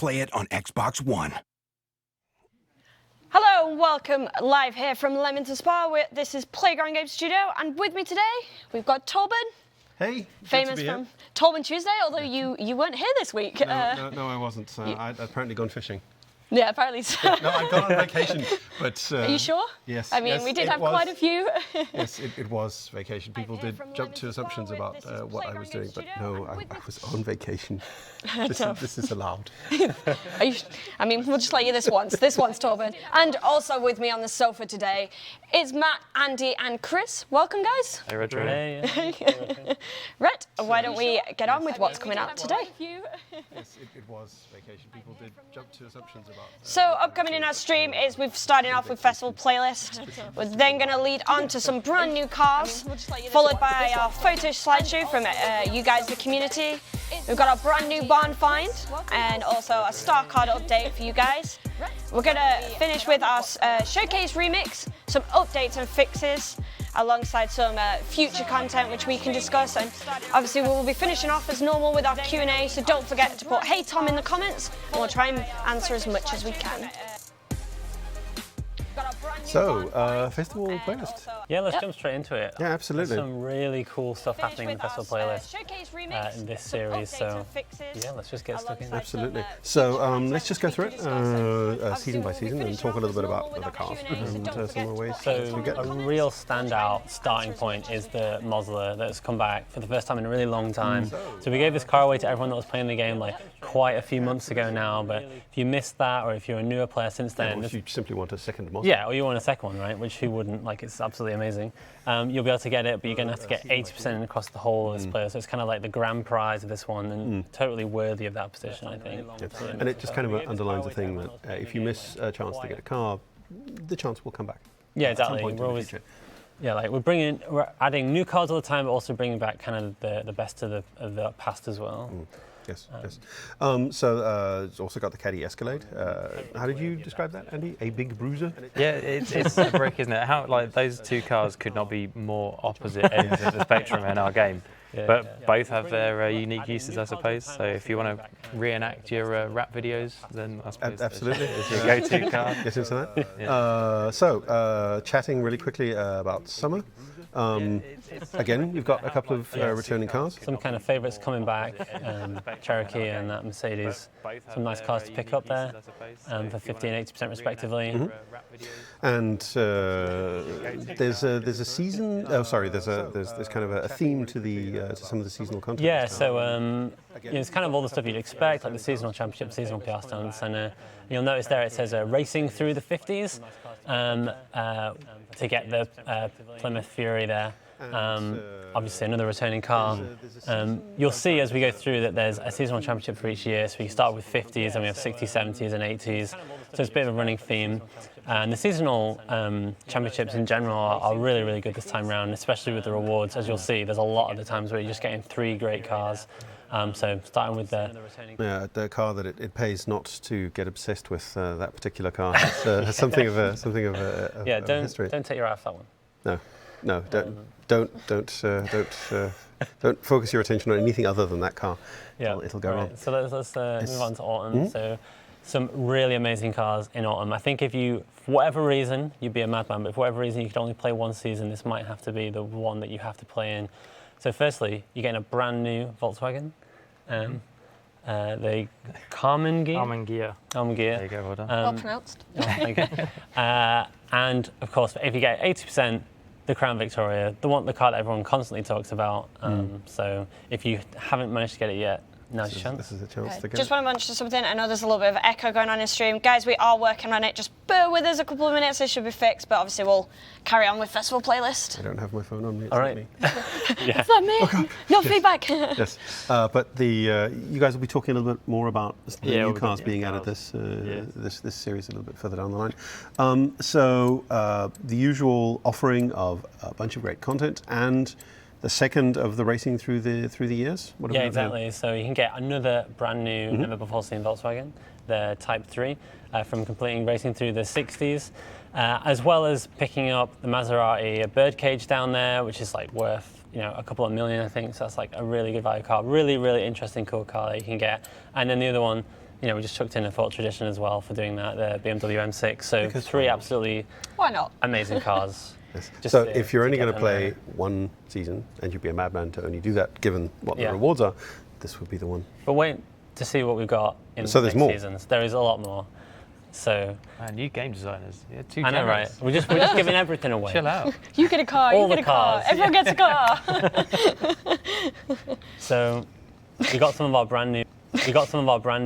play it on Xbox One. Hello and welcome live here from Leamington Spa. This is Playground Games Studio, and with me today we've got Torben. Hey, famous from Torben Tuesday, although you weren't here this week. No, I wasn't. I'd apparently gone fishing. Yeah, apparently so. No, I'd gone on vacation, but... Are you sure? Yes. I mean, yes, we did have quite a few. Yes, it was vacation. People did jump to assumptions about what I was doing, but no, I was on vacation. This is allowed. I mean, we'll just let you this once, Torben. And also with me on the sofa today is Matt, Andy and Chris. Welcome, guys. Hey, Retro. Hey. Rhett, why don't we get on with what's coming out today? Yes, it was vacation. People did jump to assumptions about... So upcoming in our stream is we've started off with Festival Playlist. We're then going to lead on to some brand new cars, followed by our photo slideshow from you guys, the community. We've got our brand new barn find and also a star card update for you guys. We're going to finish with our showcase remix, some updates and fixes, alongside some future content which we can discuss, and obviously we will be finishing off as normal with our Q&A, so don't forget to put "Hey Tom" in the comments and we'll try and answer as much as we can. So, festival playlist. Yeah, let's jump straight into it. Yeah, absolutely. There's some really cool stuff happening in the festival playlist in this series, so yeah, let's just get stuck in. Absolutely. So let's just go through it season by season and talk a little bit about the cars and some more ways So we get. a real standout starting point is the Mozilla that's come back for the first time in a really long time. So we gave this car away to everyone that was playing the game like quite a few months ago now, but if you missed that or if you're a newer player since then... Or if you simply want a second Mozilla. Yeah, or you want a second one, right? Which who wouldn't? Like, it's absolutely amazing. You'll be able to get it, but you're going to have to get 80% across the whole of this player. So it's kind of like the grand prize of this one, and totally worthy of that position, I think. And it just kind of underlines the thing that if you miss a chance to get a car, the chance will come back. Yeah, at some exactly. point in the future. Yeah, like we're adding new cards all the time, but also bringing back kind of the best of the past as well. Yes, yes. So it's also got the Caddy Escalade. How did you describe that, Andy? A big bruiser? Yeah, it's a brick, isn't it? How like those two cars could not be more opposite ends of the spectrum in our game. But both have their unique uses, I suppose. So if you want to reenact your rap videos, then I suppose absolutely it's your go-to car. Get into that. So chatting really quickly about summer. Again, you've got a couple of returning cars. Some kind of favourites coming back, Cherokee and that Mercedes. Some nice cars to pick up there for 50 and 80% respectively. And there's a season. Oh, sorry. There's kind of a theme to the to some of the seasonal content. Yeah. So it's kind of all the stuff you'd expect, like the seasonal championship, seasonal PR stunts, and you'll notice there it says racing through the 50s to get the Plymouth Fury there. Obviously another returning car. You'll see as we go through that there's a seasonal championship for each year. So we start with 50s and we have 60s, 70s and 80s. So it's a bit of a running theme. And the seasonal championships in general are really, really good this time round, especially with the rewards. As you'll see, there's a lot of the times where you're just getting 3 great cars. So starting with the car that it pays not to get obsessed with that particular car. It's something of a history. Don't take your eye off that one. No, don't focus your attention on anything other than that car. Yeah, it'll go wrong. So let's move on to autumn. So some really amazing cars in autumn. I think if you, for whatever reason, you'd be a madman, but for whatever reason you could only play one season, this might have to be the one that you have to play in. So firstly, you're getting a brand new Volkswagen. The Carmen Gear. There you go, well done. Well pronounced. Thank you. And of course, if you get 80%, the Crown Victoria, the car that everyone constantly talks about. So if you haven't managed to get it yet, now's your chance. This is a chance to get Just want to mention something. I know there's a little bit of echo going on in stream. Guys, we are working on it. Just bear with us a couple of minutes. It should be fixed, but obviously we'll carry on with Festival Playlist. I don't have my phone on me. It's All not right. me. It's not me. No feedback. Yes, but you guys will be talking a little bit more about the new cars being added this series a little bit further down the line. So the usual offering of a bunch of great content and the second of the racing through the years. Yeah, exactly. So you can get another brand new, never before seen Volkswagen, the Type 3, from completing racing through the 60s, as well as picking up the Maserati, a birdcage down there, which is like worth a couple of million, I think. So that's like a really good value car, really, really interesting, cool car that you can get. And then the other one, we just chucked in a Forza Edition as well for doing that, the BMW M6. So Because 3 why not? absolutely Why not? amazing cars. Yes. Just So to- if you're to only get going to them play there. one season, and you'd be a madman to only do that, given what the Yeah. rewards are, this would be the one. But wait to see what we've got in So the there's next more. seasons. There is a lot more. So New game designers. Yeah, too I know, right? generous. We're just giving everything away. Chill out. You get a car, All you get the a car, cars, everyone gets a car. So we got some of our brand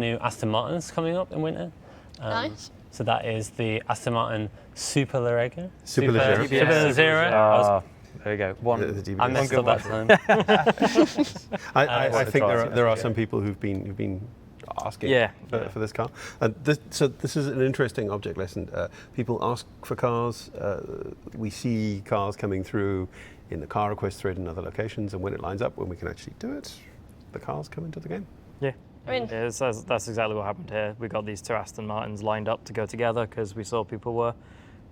new Aston Martins coming up in winter. Nice. So that is the Aston Martin Superleggera. Superleggera. Superleggera. Ah, there you go. The One. GBS. I messed good up that one. time. I think try. there are some people who've been asking Yeah. for this car. So this is an interesting object lesson. People ask for cars. We see cars coming through in the car request thread in other locations, and when it lines up, when we can actually do it, the cars come into the game. Yeah. I mean- yeah, that's exactly what happened here. We got these 2 Aston Martins lined up to go together because we saw people were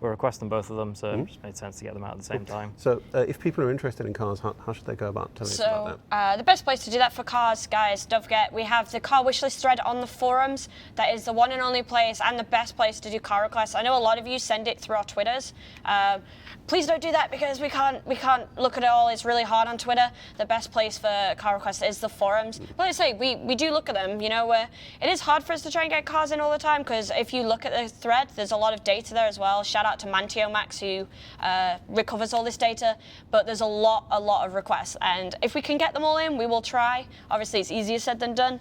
requesting both of them, so it just made sense to get them out at the same time. So if people are interested in cars, how should they go about telling us about So that? the best place to do that for cars, guys, don't forget, we have the car wishlist thread on the forums. That is the one and only place and the best place to do car requests. I know a lot of you send it through our Twitters. Please don't do that because we can't look at it all. It's really hard on Twitter. The best place for car requests is the forums. But like I say, we do look at them. It is hard for us to try and get cars in all the time because if you look at the thread, there's a lot of data there as well. Shout out to Mantio Max who recovers all this data. But there's a lot of requests, and if we can get them all in, we will try. Obviously, it's easier said than done.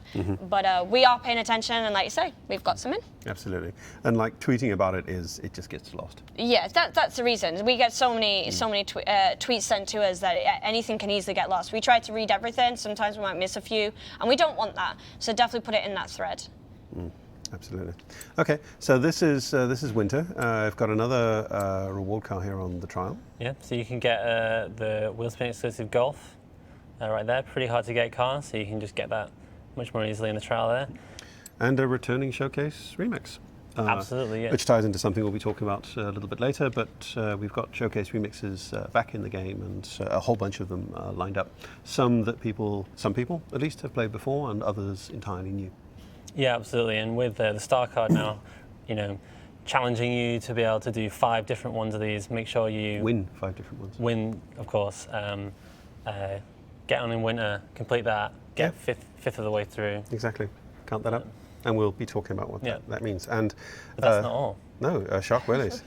But we are paying attention, and like you say, we've got some in. Absolutely. And like tweeting about it it just gets lost. Yeah, that's the reason. We get so many tweets sent to us that anything can easily get lost. We try to read everything. Sometimes we might miss a few, and we don't want that. So definitely put it in that thread. Absolutely. Okay, so this is winter. I've got another reward car here on the trial. Yeah, so you can get the Wheelspin exclusive Golf right there. Pretty hard to get car, so you can just get that much more easily in the trial there. And a returning Showcase remix. Absolutely, yeah. Which ties into something we'll be talking about a little bit later, but we've got Showcase remixes back in the game, and a whole bunch of them lined up. Some people at least have played before, and others entirely new. Yeah, absolutely. And with the Star Card now, challenging you to be able to do 5 different ones of these, make sure you Win 5 different ones. win, of course. Get on in winter, complete that, get fifth of the way through. Exactly. Count that up. And we'll be talking about what Yeah. that means. And But that's not all. No, Shark Wellies.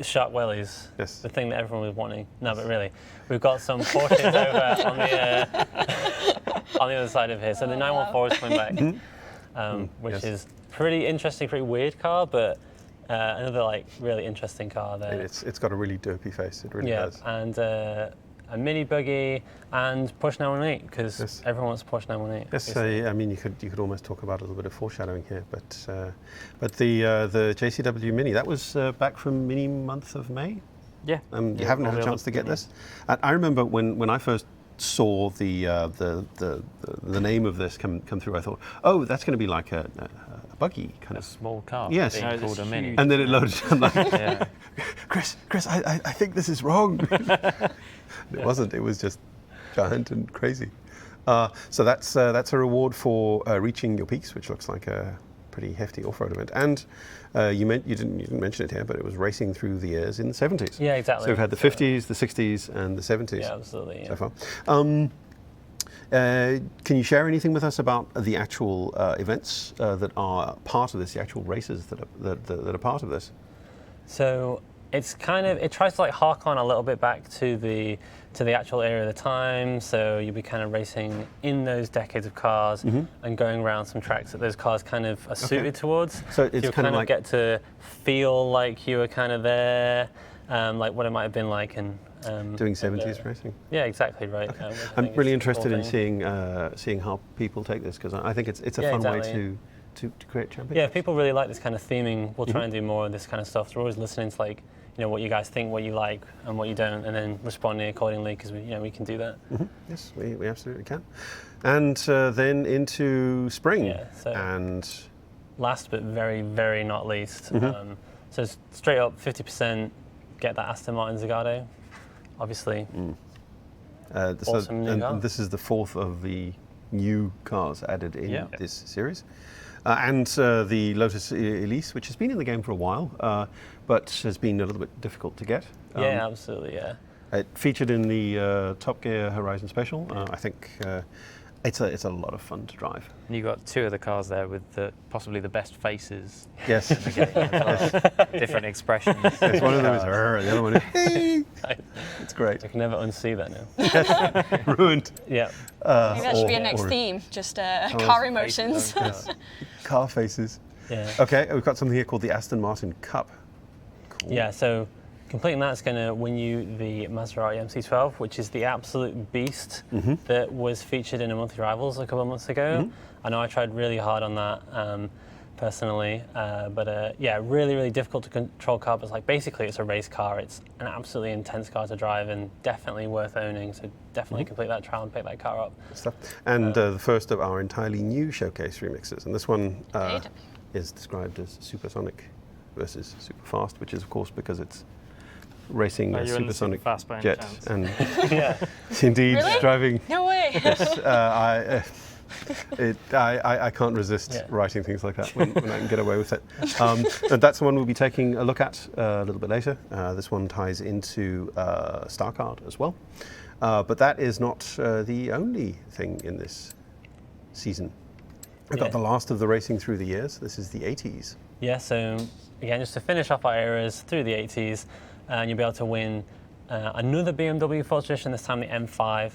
Shark wellies, Yes. the thing that everyone was wanting. No, but really, we've got some Porsches over on the other side of here. So the 914 is coming back, which Yes. is pretty interesting, pretty weird car, but another really interesting car there. It's got a really derpy face. It really does. And a mini buggy and Porsche 918 because Yes. everyone wants Porsche 918. Yes, I mean you could almost talk about a little bit of foreshadowing here, but the JCW Mini, that was back from Mini month of May. Yeah. You haven't had a chance to get this. I remember when I first saw the name of this come through, I thought, oh, that's going to be like a buggy kind A of. small car. Yes. Being No, called it's a mini. huge. And then it loaded. I'm like, Yeah. Chris, I think this is wrong. It wasn't. It was just giant and crazy. So that's a reward for reaching your peaks, which looks like a pretty hefty off-road event. And you didn't mention it here, but it was racing through the years in the 70s. Yeah, exactly. So we've had the 50s, the 60s, and the 70s Yeah, absolutely. so Yeah. far. Can you share anything with us about the actual events that are part of this, the actual races that are part of this? So it's it tries to hark on a little bit back to the actual era of the time. So you'll be kind of racing in those decades of cars and going around some tracks that those cars kind of are suited towards. So it's you'll kind of like get to feel like you were kind of there, like what it might have been like in doing 70s racing. Yeah, exactly right. I'm really interested in seeing how people take this, because I think it's a fun way exactly. to create championships. Yeah, if people really like this kind of theming, we'll try and do more of this kind of stuff. We're always listening to what you guys think, what you like and what you don't, and then responding accordingly, because we can do that. Yes, we absolutely can. And then into spring. Yeah, so- and Last but very, very not least, so straight up 50%, get that Aston Martin Zagato, obviously. so, Awesome new car. and this is the 4th of the new cars added in Yeah. this series. and the Lotus Elise, which has been in the game for a while, but has been a little bit difficult to get. Yeah, absolutely, yeah. It featured in the Top Gear Horizon Special. I think it's a lot of fun to drive. And you got two of the cars there with possibly the best faces. Yes. In the game as well. Different expressions. Yes, one of them is the other one is hey. It's great. I can never unsee that now. Yes. Ruined. Yeah. Maybe that should be a next theme, just car emotions. Yes. Car faces. Yeah. Okay, we've got something here called the Aston Martin Cup. Cool. Yeah, so completing that's going to win you the Maserati MC12, which is the absolute beast that was featured in a Monthly Rivals a couple of months ago. I know I tried really hard on that personally, but yeah, really, really difficult to control car. But like basically, it's a race car. It's an absolutely intense car to drive and definitely worth owning. So definitely complete that trial and pick that car up. Stuff. And the first of our entirely new showcase remixes, and this one is described as supersonic versus super fast, which is of course because it's racing a supersonic jet and indeed driving. No way. Yes, I can't resist writing things like that when I can get away with it. And that's the one we'll be taking a look at a little bit later. This one ties into StarCard as well. But that is not the only thing in this season. We've got the last of the racing through the years. This is the 80s. Yeah, so again, just to finish off our eras through the 80s, and you'll be able to win another BMW Forza edition, this time the M5.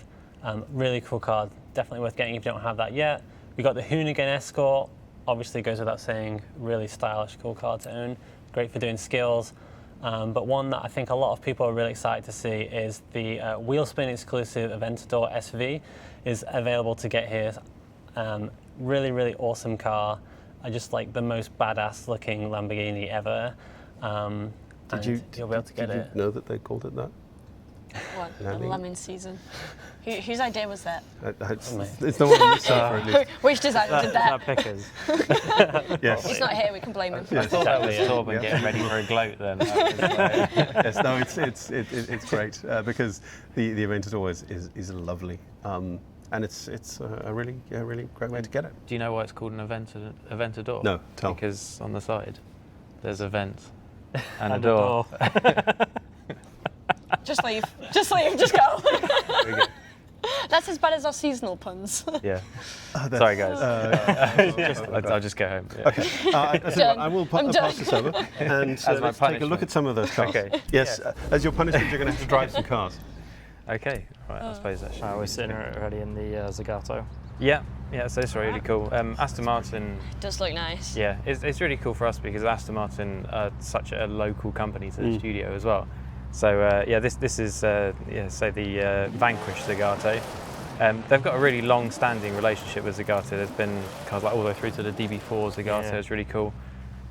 Really cool car, definitely worth getting if you don't have that yet. We got the Hoonigan Escort, obviously goes without saying, really stylish, cool car to own, great for doing skills. But one that I think a lot of people are really excited to see is the Wheelspin exclusive Aventador SV is available to get here. Really, really awesome car. Just like the most badass looking Lamborghini ever. You'll be able to get it. Did you know that they called it that? What? A lemon season. Whose idea was that? It's no one on this side, for at least. Which designer did that? Pickers. Yes. He's not here, we can blame him. I thought that was Torben getting ready for a gloat then. Yes, no, it's great because the Aventador is lovely. And it's a really great way to get it. Do you know why it's called an Aventador? No, tell. Because on the side, there's a vent and a door. Just leave, just go. That's as bad as our seasonal puns. Yeah. Sorry, guys. I'll just go home. Yeah. Okay. I will pass this over and let's take a look at some of those cars. Okay. Yes, as your punishment, you're going to have to drive some cars. Okay, right, I suppose that should be. We're sitting already in the Zagato. Yeah, so it's really cool. Aston Martin Does look nice. Yeah, it's really cool for us because Aston Martin are such a local company to the studio as well. So yeah, this is the Vanquish Zagato. They've got a really long-standing relationship with Zagato. There's been cars like all the way through to the DB4 Zagato. Yeah. It's really cool.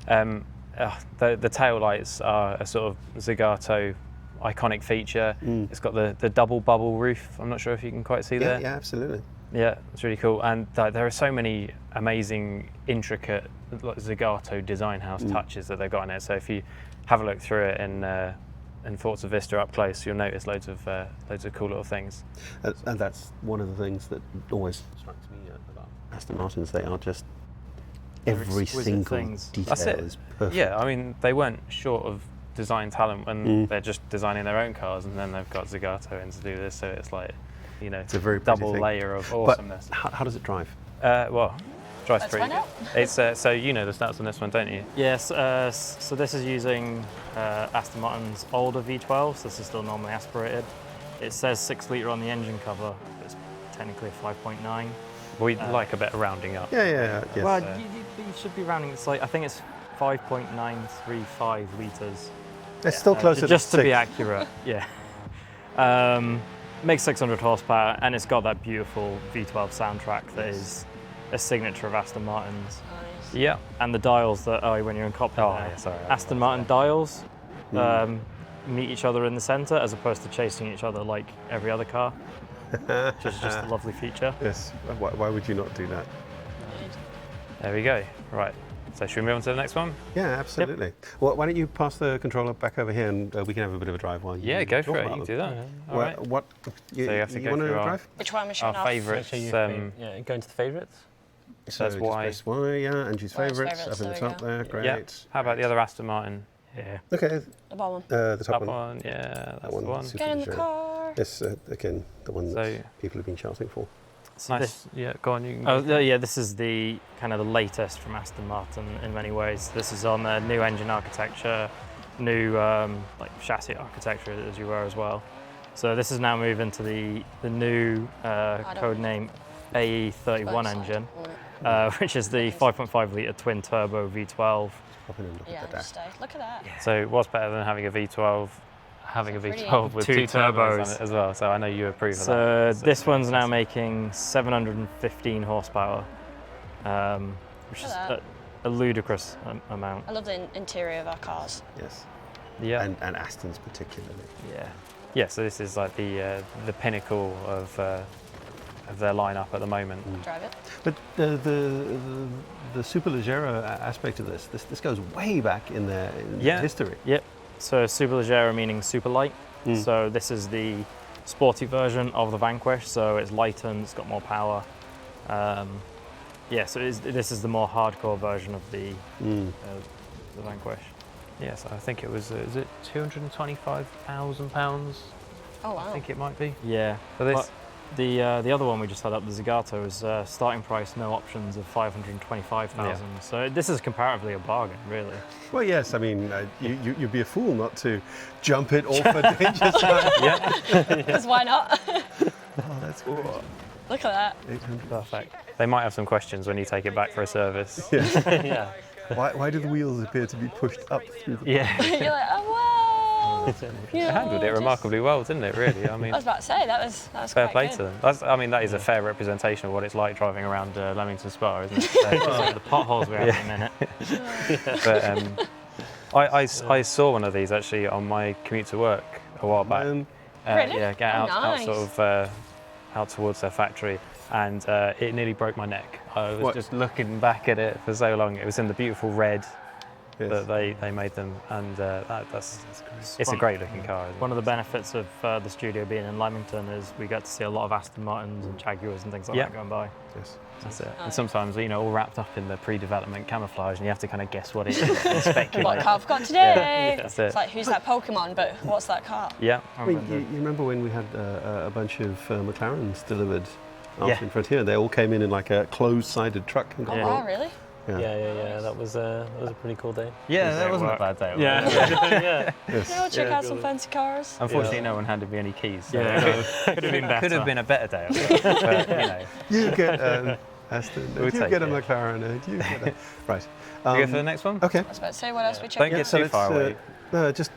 The tail lights are a sort of Zagato iconic feature. It's got the double bubble roof. I'm not sure if you can quite see there. Yeah, absolutely. Yeah, it's really cool. And there are so many amazing, intricate Zagato design house touches that they've got in it. So if you have a look through it in Forza Vista up close, you'll notice loads of cool little things. And that's one of the things that always strikes me about Aston Martins. They are just every single detail is perfect. Yeah, I mean, they weren't short of design talent when they're just designing their own cars, and then they've got Zagato in to do this. So it's like, it's a very double layer of awesomeness. But how does it drive? Well, drives Let's pretty find good. It's so you know the stats on this one, don't you? Yes. So this is using Aston Martin's older V12. So this is still normally aspirated. It says 6 litre on the engine cover. But it's technically 5.9. We like a bit of rounding up. Yeah. Yes. Well, you should be rounding. It's like I think it's 5.935 litres. It's still closer just to be accurate. Yeah. Makes 600 horsepower, and it's got that beautiful V12 soundtrack that is a signature of Aston Martin's. Nice. Yeah. And the dials that when you're in cockpit, Aston Martin dials meet each other in the centre as opposed to chasing each other like every other car. Which is just a lovely feature. Yes. Why would you not do that? There we go. Right. So should we move on to the next one? Yeah, absolutely. Yep. Well, why don't you pass the controller back over here and we can have a bit of a drive while you go for it. You can them. do that. All right. You have to go want to through drive? Which one am I showing our off? favourites. Go into the favourites. So that's just Y. press Y, yeah, Angie's favourites up in the there we top go. there, great. Yeah. How about the other Aston Martin? Yeah. Okay, The bottom one. the top That one. one, yeah, that's one, the one. super Get in the Leggero. car. This, again, the one that So- people have been shouting for. So Nice. this, Yeah, go on. You can oh, yeah, this is the kind of the latest from Aston Martin in many ways. This is on a new engine architecture, new like chassis architecture as you were as well. So this is now moving to the new codename AE31 engine, which is the 5.5 litre twin turbo V12. Pop in and look Yeah, at that. just look at that. So what's better than having a V12? Having a Pretty. V12 with Two two turbos on turbos. it as well. So I know you approve of So that. this one's now making 715 horsepower, which is Look at a ludicrous amount. I love the interior of our cars. Yes, Yeah. and Aston's particularly. Yeah. Yeah. So this is like the pinnacle of their lineup at the moment. Drive it. But the super Leggero aspect of this goes way back in their history. Yep. So super leggero meaning super light. So this is the sporty version of the Vanquish. So it's lightened, it's got more power. Yeah. So this is the more hardcore version of the Vanquish. Yes, I think it was. Is it £225,000? Oh wow. I think it might be. Yeah. So this. But the other one we just had up, the Zagato, is starting price, no options of 525,000. Yeah. So this is comparatively a bargain, really. Well, yes, I mean, you'd be a fool not to jump it off a danger sign. Yeah. Because why not? Oh, that's great. Look at that. 800. Perfect. They might have some questions when you take it back for a service. Yes. Yeah. Why do the wheels appear to be pushed up through the... Yeah. You're like, oh wow. They handled it remarkably well, didn't it? Really. I mean. I was about to say that was Fair quite play good. to them. I mean, that is a fair representation of what it's like driving around Leamington Spa, isn't it? So, The potholes we have in a minute. but I saw one of these actually on my commute to work a while back. Really? Yeah, get Oh, out nice. sort of out towards their factory, and it nearly broke my neck. I was What? just looking back at it for so long. It was in the beautiful red Yes. that they made them, and it's a great looking car. Isn't One of the benefits of the studio being in Leamington is we get to see a lot of Aston Martins and Jaguars and things like Yeah. that going by. Yes. That's it. Oh. And sometimes, all wrapped up in the pre-development camouflage, and you have to kind of guess what it is and speculate. What car have we got today? Yeah, that's it. It's like, who's that Pokemon? But what's that car? Yeah. I mean, you remember when we had a bunch of McLarens delivered after Yeah. in Frontier? They all came in like a closed-sided truck and got Yeah. Oh, rolled. really? Yeah. That was a pretty cool day. Yeah, Does that it wasn't work? a bad day. Yeah. Yeah. Yes. No, check out some fancy cars. Unfortunately, no one handed me any keys. So Yeah, could have been better. Could have been a better day. But, You get Aston, We'll you take get a it. McLaren, and you get a... Right. we go for the next one? Okay. I was about to say, what else we Don't check? get so too let's, far away. just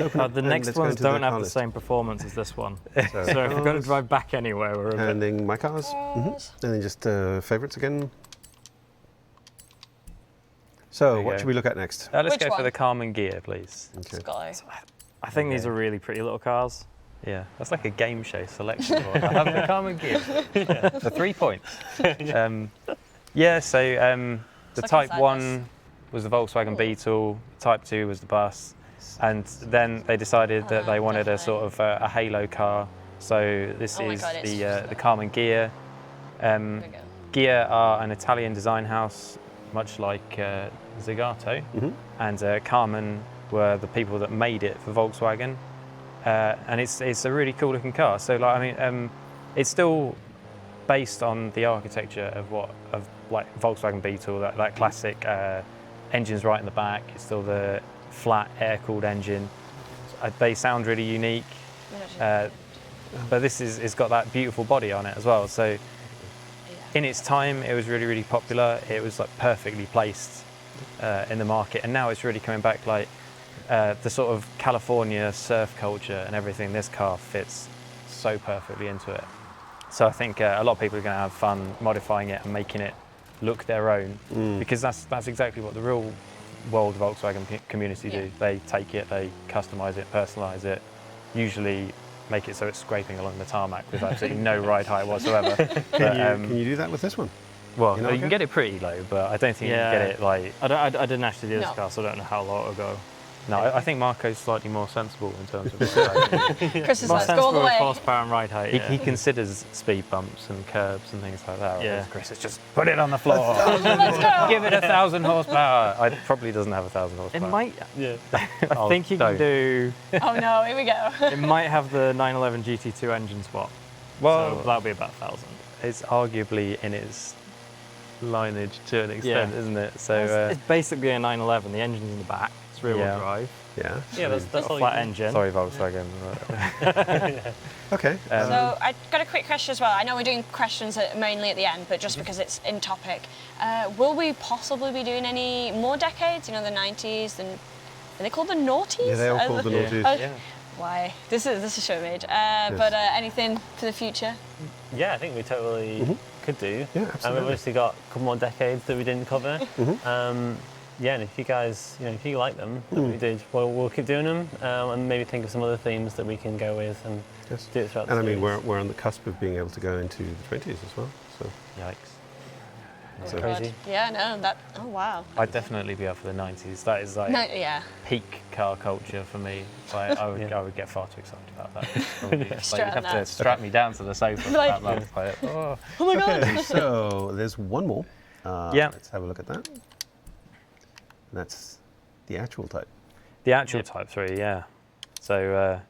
open up The and next let's go ones into the don't have car the list. same performance as this one. So, So if we're going to drive back anywhere, we're a bit... handing my cars. Cars. And then just favourites again. So, you what go. should we look at next? Let's Which go for one? the Carmen gear, please. Okay. Sky. I think these Okay. are really pretty little cars. Yeah, that's like a game show selection board. I have the Carmen gear for 3 points. So the like Type inside 1 was the Volkswagen Beetle, Type 2 was the bus, and then they decided that they wanted a sort of a halo car. So this Oh my is God, it's the Carmen Ghia. There we go. Ghia are an Italian design house, much like Zagato, and Carmen were the people that made it for Volkswagen. And it's a really cool looking car. So it's still based on the architecture of like Volkswagen Beetle, that classic engines right in the back. It's still the flat air-cooled engine. They sound really unique, but it's got that beautiful body on it as well. So in its time, it was really, really popular. It was like perfectly placed in the market, and now it's really coming back like the sort of California surf culture and everything. This car fits so perfectly into it. So I think a lot of people are going to have fun modifying it and making it look their own, because that's exactly what the real world Volkswagen community do. They take it, they customize it, personalize it, usually make it so it's scraping along the tarmac with absolutely no ride height whatsoever. Can you do that with this one? Well, You know, you can get it pretty low, but I don't think you can get it like... I didn't actually do this No. car, so I don't know how low it'll go. No, I think Marco's slightly more sensible in terms of ride. Chris is More like, go all sensible the with way. horsepower and ride height. He considers speed bumps and curbs and things like that. Yeah. Whereas Chris is just put it on the floor. Let's go. Give it 1,000 horsepower. It probably doesn't have 1,000 It horsepower. might. Yeah. I think you can do. Oh no, here we go. It might have the 911 GT2 engine swap. Well, So that'll be about 1,000. it's arguably in its lineage to an extent, Yeah. isn't it? So It's basically a 911. The engine's in the back. It's rear-wheel Yeah. drive. Yeah. Yeah, that's Got a all flat you do. engine. sorry, Volkswagen. Okay. So I got a quick question as well. I know we're doing questions mainly at the end, but just because it's in topic, will we possibly be doing any more decades? You know, the 90s, and are they called the noughties? Yeah, they all called the noughties. Oh, why? This is show made. But anything for the future? Yeah, I think we totally could do. Yeah, And absolutely. we've obviously got a couple more decades that we didn't cover. Yeah, and if you guys, if you like them, that we did, we'll keep doing them, and maybe think of some other themes that we can go with and Yes. do it throughout And the I mean, series. we're on the cusp of being able to go into the 20s as well. So Yikes. So- God. Crazy. Yeah, no, that. Oh wow. I'd definitely be up for the 90s. That is like No, yeah. peak car culture for me. Like, I would get far too excited about that. Probably. Like, Straight you'd on have to that. strap me down to the sofa for Like- that long. Like, oh. Oh my god. okay, so there's one more. Yeah. Let's have a look at that. That's the actual type. The actual Type 3, yeah. So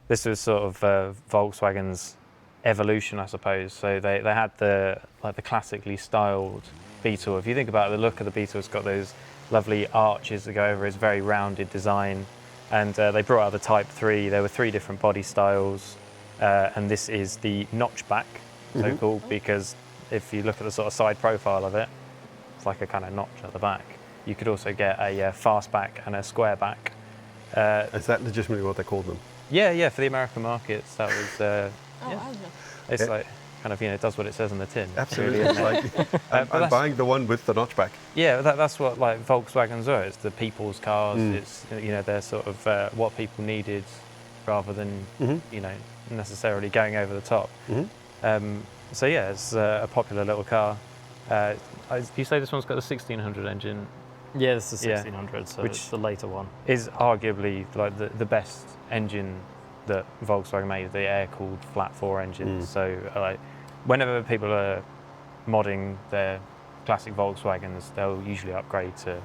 this was sort of Volkswagen's evolution, I suppose. So they had the classically styled Beetle. If you think about it, the look of the Beetle, it's got those lovely arches that go over its very rounded design. And they brought out the Type 3. There were 3 different body styles, and this is the notchback, so-called, because if you look at the sort of side profile of it, it's like a kind of notch at the back. You could also get a fastback and a square back. Is that legitimately what they called them? Yeah, for the American markets, that was. Oh wow. It's Yeah. like kind of it does what it says on the tin. Absolutely. really, It's isn't it? like, I'm that's- buying the one with the notchback. Yeah, that's what like Volkswagens are. It's the people's cars. It's they're sort of what people needed, rather than necessarily going over the top. So yeah, it's a popular little car. You say this one's got the 1600 engine. Yeah, this is Yeah. 1600, so Which- it's the later one. Is arguably like the best engine that Volkswagen made, the air-cooled flat-4 engine. So like, whenever people are modding their classic Volkswagens, they'll usually upgrade to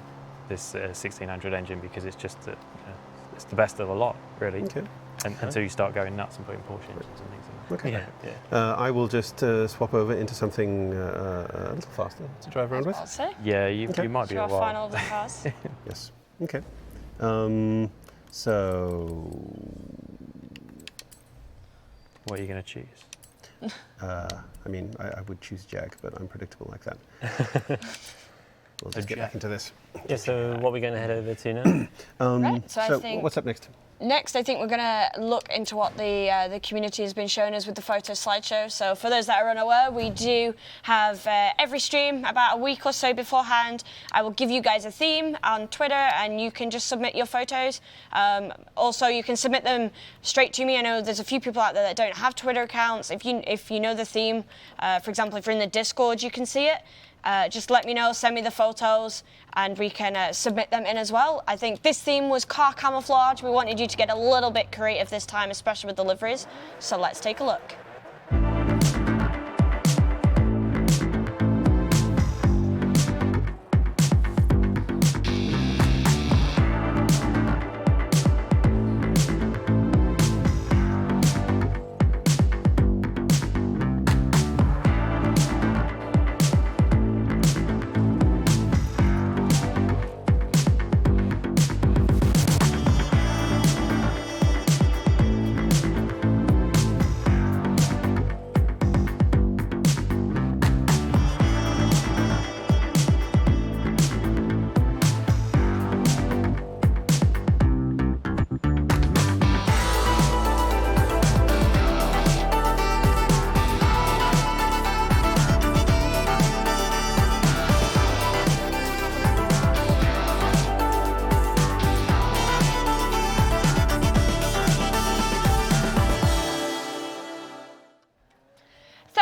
this 1600 engine because it's just it's the best of the lot, really. Okay. Until you start going nuts and putting Porsche engines and things in. Okay. Yeah. I will just swap over into something a little faster to drive around with. I'll say. Yeah, you might be So a our while. final of the cars. Yes. Okay. So, What are you going to choose? I mean, I would choose Jag, but I'm predictable like that. We'll just get back into this. Yeah, so what are we going to head over to now? Right, so I think- what's up next? Next, I think we're going to look into what the community has been showing us with the photo slideshow. So for those that are unaware, we do have every stream about a week or so beforehand. I will give you guys a theme on Twitter, and you can just submit your photos. Also, you can submit them straight to me. I know there's a few people out there that don't have Twitter accounts. If you know the theme, for example, if you're in the Discord, you can see it. Just let me know, send me the photos, and we can submit them in as well. I think this theme was car camouflage. We wanted you to get a little bit creative this time, especially with the liveries. So let's take a look.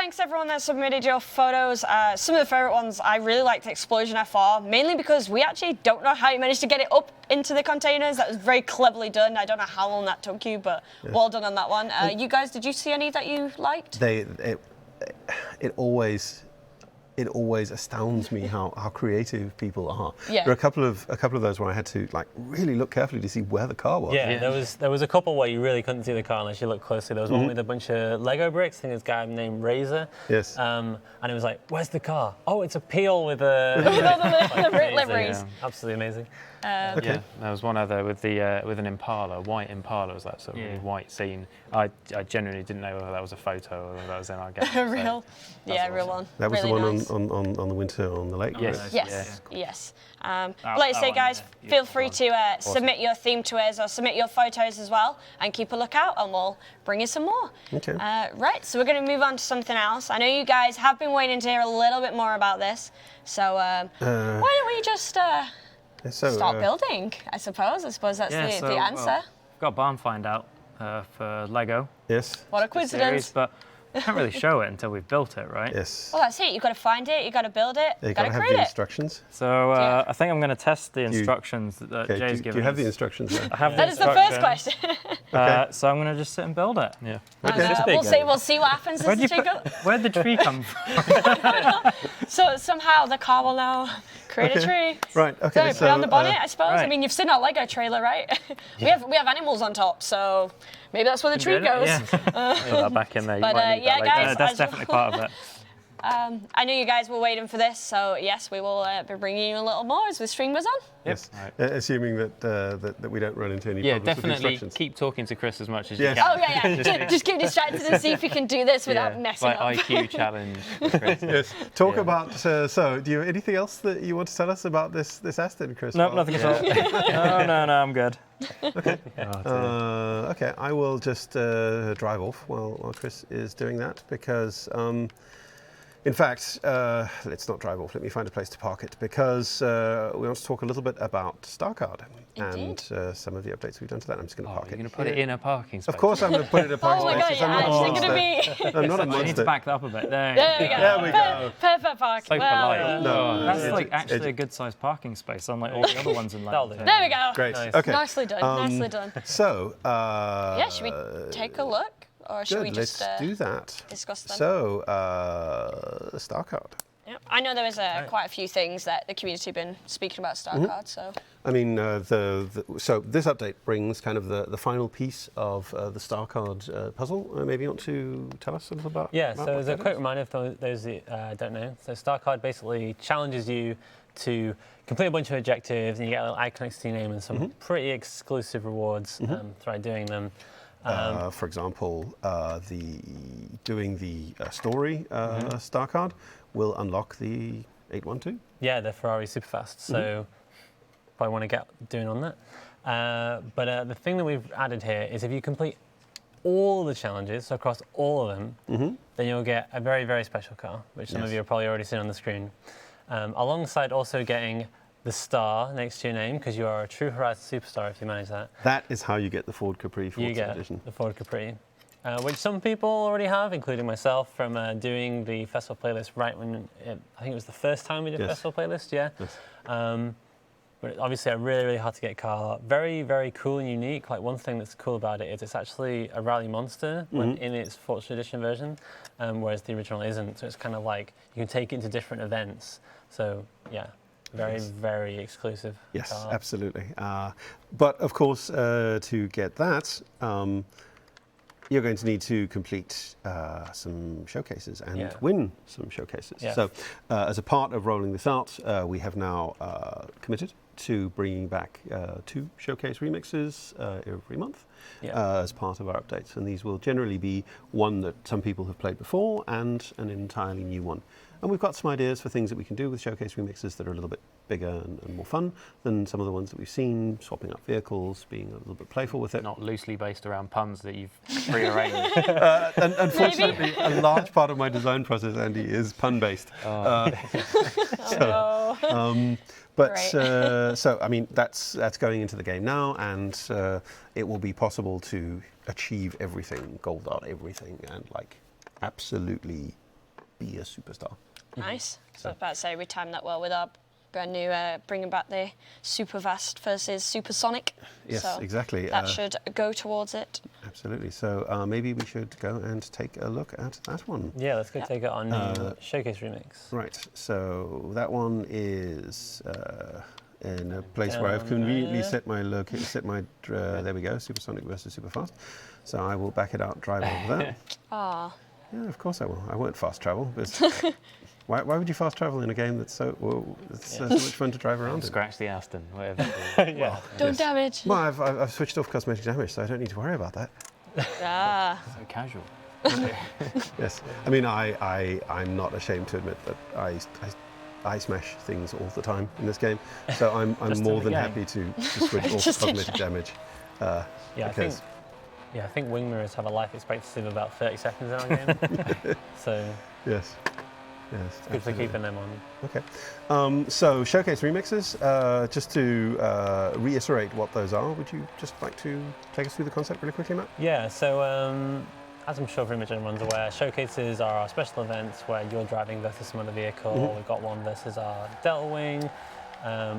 thanks everyone that submitted your photos. Some of the favorite ones, I really liked Explosion FR, mainly because we actually don't know how you managed to get it up into the containers. That was very cleverly done. I don't know how long that took you, but well done on that one. You guys, did you see any that you liked? It always astounds me how creative people are. Yeah. There are a couple of those where I had to like really look carefully to see where the car was. Yeah, there was a couple where you really couldn't see the car unless you looked closely. There was one with a bunch of Lego bricks. I think there's a guy named Razor. Yes. And it was like, where's the car? Oh, it's a peel with a With all the amazing, liveries. Absolutely amazing. Okay. Yeah, there was one other with an Impala, white Impala. Was that sort of really white scene? I genuinely didn't know whether that was a photo or whether that was in our game. Real, real one. That was really the one nice. on the winter on the lake. Yes. Yes. Like I say, guys, feel free to submit your theme to us or submit your photos as well, and keep a lookout, and we'll bring you some more. Okay. Right, so we're going to move on to something else. I know you guys have been waiting to hear a little bit more about this, so why don't we just start building? I suppose that's the answer. Well, we've got a barn find out for Lego. Yes. What a coincidence! Series, but we can't really show it until we've built it, right? Yes. Well, that's it. You've got to find it. You've got to build it. You You've got to have create the it. instructions. So Yeah. I think I'm going to test the instructions that Jay's given Do you have us. the instructions there? I have That the is the first instruction. question. So I'm going to just sit and build it. Yeah. We'll see what happens as the tree goes. Where'd the tree come from? So somehow the car will now create a tree. Right. So Okay. put it on the bonnet, I suppose. I right. mean, you've seen our Lego trailer, right? we have animals on top, so maybe that's where the tree goes. Yeah. Put that back in there. You But, might need yeah, that guys, later. That's as definitely well. part of it. I knew you guys were waiting for this, so yes, we will be bringing you a little more as the stream goes on. Yes. Assuming that we don't run into any Yeah, problems with definitely instructions. keep talking to Chris as much as Yes. you can. Oh yeah. just keep distracted and see if you can do this without messing like up. IQ challenge. with Chris. Yes. Talk about. So, do you have anything else that you want to tell us about this Aston, Chris? Nope, nothing at all. No, I'm good. Okay, I will just drive off while Chris is doing that because, in fact, let's not drive off. Let me find a place to park it because we want to talk a little bit about StarCard and some of the updates we've done to that. I'm just going to park You're it. going to put it in a parking space. Of course, I'm going to put it in a parking Oh my space. god, I'm not a you're monster. actually gonna be. I'm not a You need to monster. back that up a bit. There There we go. There we go. Perfect park. So polite. No, That's like actually a good sized parking space, unlike all the other ones in That'll London. do. There we go. Great. Nice. Okay. Nicely done. Nicely done. So. Yeah, should we take a look, or should Good. we just Let's do that. discuss them? So, StarCard. Yeah. I know there was quite a few things that the community have been speaking about StarCard, so. I mean, so this update brings kind of the final piece of the StarCard puzzle. Maybe you want to tell us a little about. Yeah, about so what as a that quick is? reminder for those that don't know, so StarCard basically challenges you to complete a bunch of objectives, and you get a little icon next to your name and some pretty exclusive rewards throughout doing them. For example, doing the story StarCard will unlock the 812. Yeah, they're Ferrari Superfast, so probably want to get doing on that. But the thing that we've added here is if you complete all the challenges, so across all of them, then you'll get a very, very special car, which some of you have probably already seen on the screen. Alongside also getting the star next to your name, because you are a true Horizon superstar if you manage that. That is how you get the Ford Capri You Forza get edition. the Ford Capri, which some people already have, including myself, from doing the festival playlist right when I think it was the first time we did festival playlist. Yeah. Yes. But obviously, I really, really had to get a car. Very, very cool and unique. Like one thing that's cool about it is it's actually a rally monster when in its Forza edition version, whereas the original isn't. So it's kind of like you can take it into different events. So yeah. Very, very exclusive. Yes, car. absolutely. But of course, to get that, you're going to need to complete some showcases and win some showcases. Yeah. So as a part of rolling this out, we have now committed to bringing back 2 showcase remixes every month as part of our updates. And these will generally be one that some people have played before and an entirely new one. And we've got some ideas for things that we can do with showcase remixes that are a little bit bigger and more fun than some of the ones that we've seen, swapping up vehicles, being a little bit playful with it. Not loosely based around puns that you've prearranged. And unfortunately, a large part of my design process, Andy, is pun-based. So I mean, that's going into the game now, and it will be possible to achieve everything, gold dot everything, and like absolutely be a superstar. Nice. So I was about to say, we timed that well with our brand new, bringing back the Super Fast versus Supersonic. Yes, so exactly. That should go towards it. Absolutely. So maybe we should go and take a look at that one. Yeah, let's go take it on Showcase Remix. Right. So that one is in a place where I've conveniently set my there we go, Supersonic versus Superfast. So I will back it out, drive over there. Ah. Yeah, of course I will. I won't fast travel. Why would you fast travel in a game that's so much fun to drive around in? Scratch the Aston, whatever. Yeah. Don't damage. Well, I've switched off cosmetic damage, so I don't need to worry about that. Ah. So casual. Yes. I mean, I'm not ashamed to admit that I smash things all the time in this game, so I'm more than happy to switch off cosmetic damage. I think wing mirrors have a life expectancy of about 30 seconds in our game. So yes, good for keeping them on. Okay. So Showcase Remixes, just to reiterate what those are, would you just like to take us through the concept really quickly, Matt? Yeah, so as I'm sure pretty much everyone's aware, showcases are our special events where you're driving versus some other vehicle. Mm-hmm. We've got one versus our Delta Wing.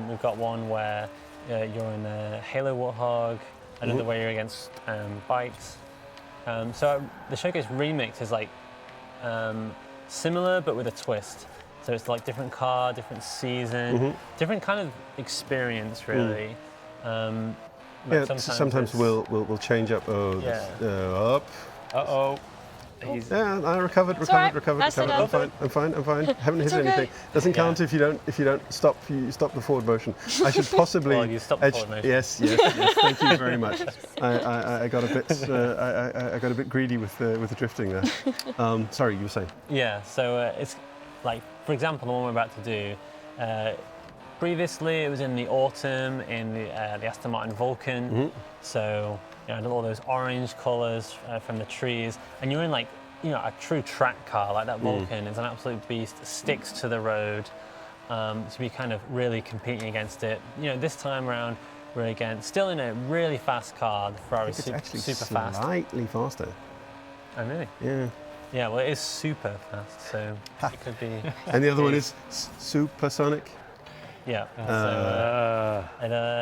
We've got one where you're in a Halo Warthog, another where you're against bikes. So the Showcase Remix is like similar but with a twist. So it's like different car, different season, different kind of experience really. Sometimes we'll change up. Up. Uh-oh. Yeah, I recovered. right. I'm fine. Haven't hit okay. anything. Doesn't count if you don't stop. You stop the forward motion. I should possibly. Well, you stopped the forward motion. Yes. Thank you very much. I got a bit. I got a bit greedy with the drifting there. Sorry, you were saying. Yeah. So it's like, for example, the one we're about to do. Previously, it was in the autumn in the Aston Martin Vulcan. So. You know, all those orange colours from the trees, and you're in like, a true track car like that Vulcan is an absolute beast, sticks to the road, so you're kind of really competing against it. This time around we're still in a really fast car, the Ferrari It's actually super fast. Slightly faster. Oh really? Yeah. Yeah, well it is super fast, so it could be. And the other one is supersonic. Yeah. Are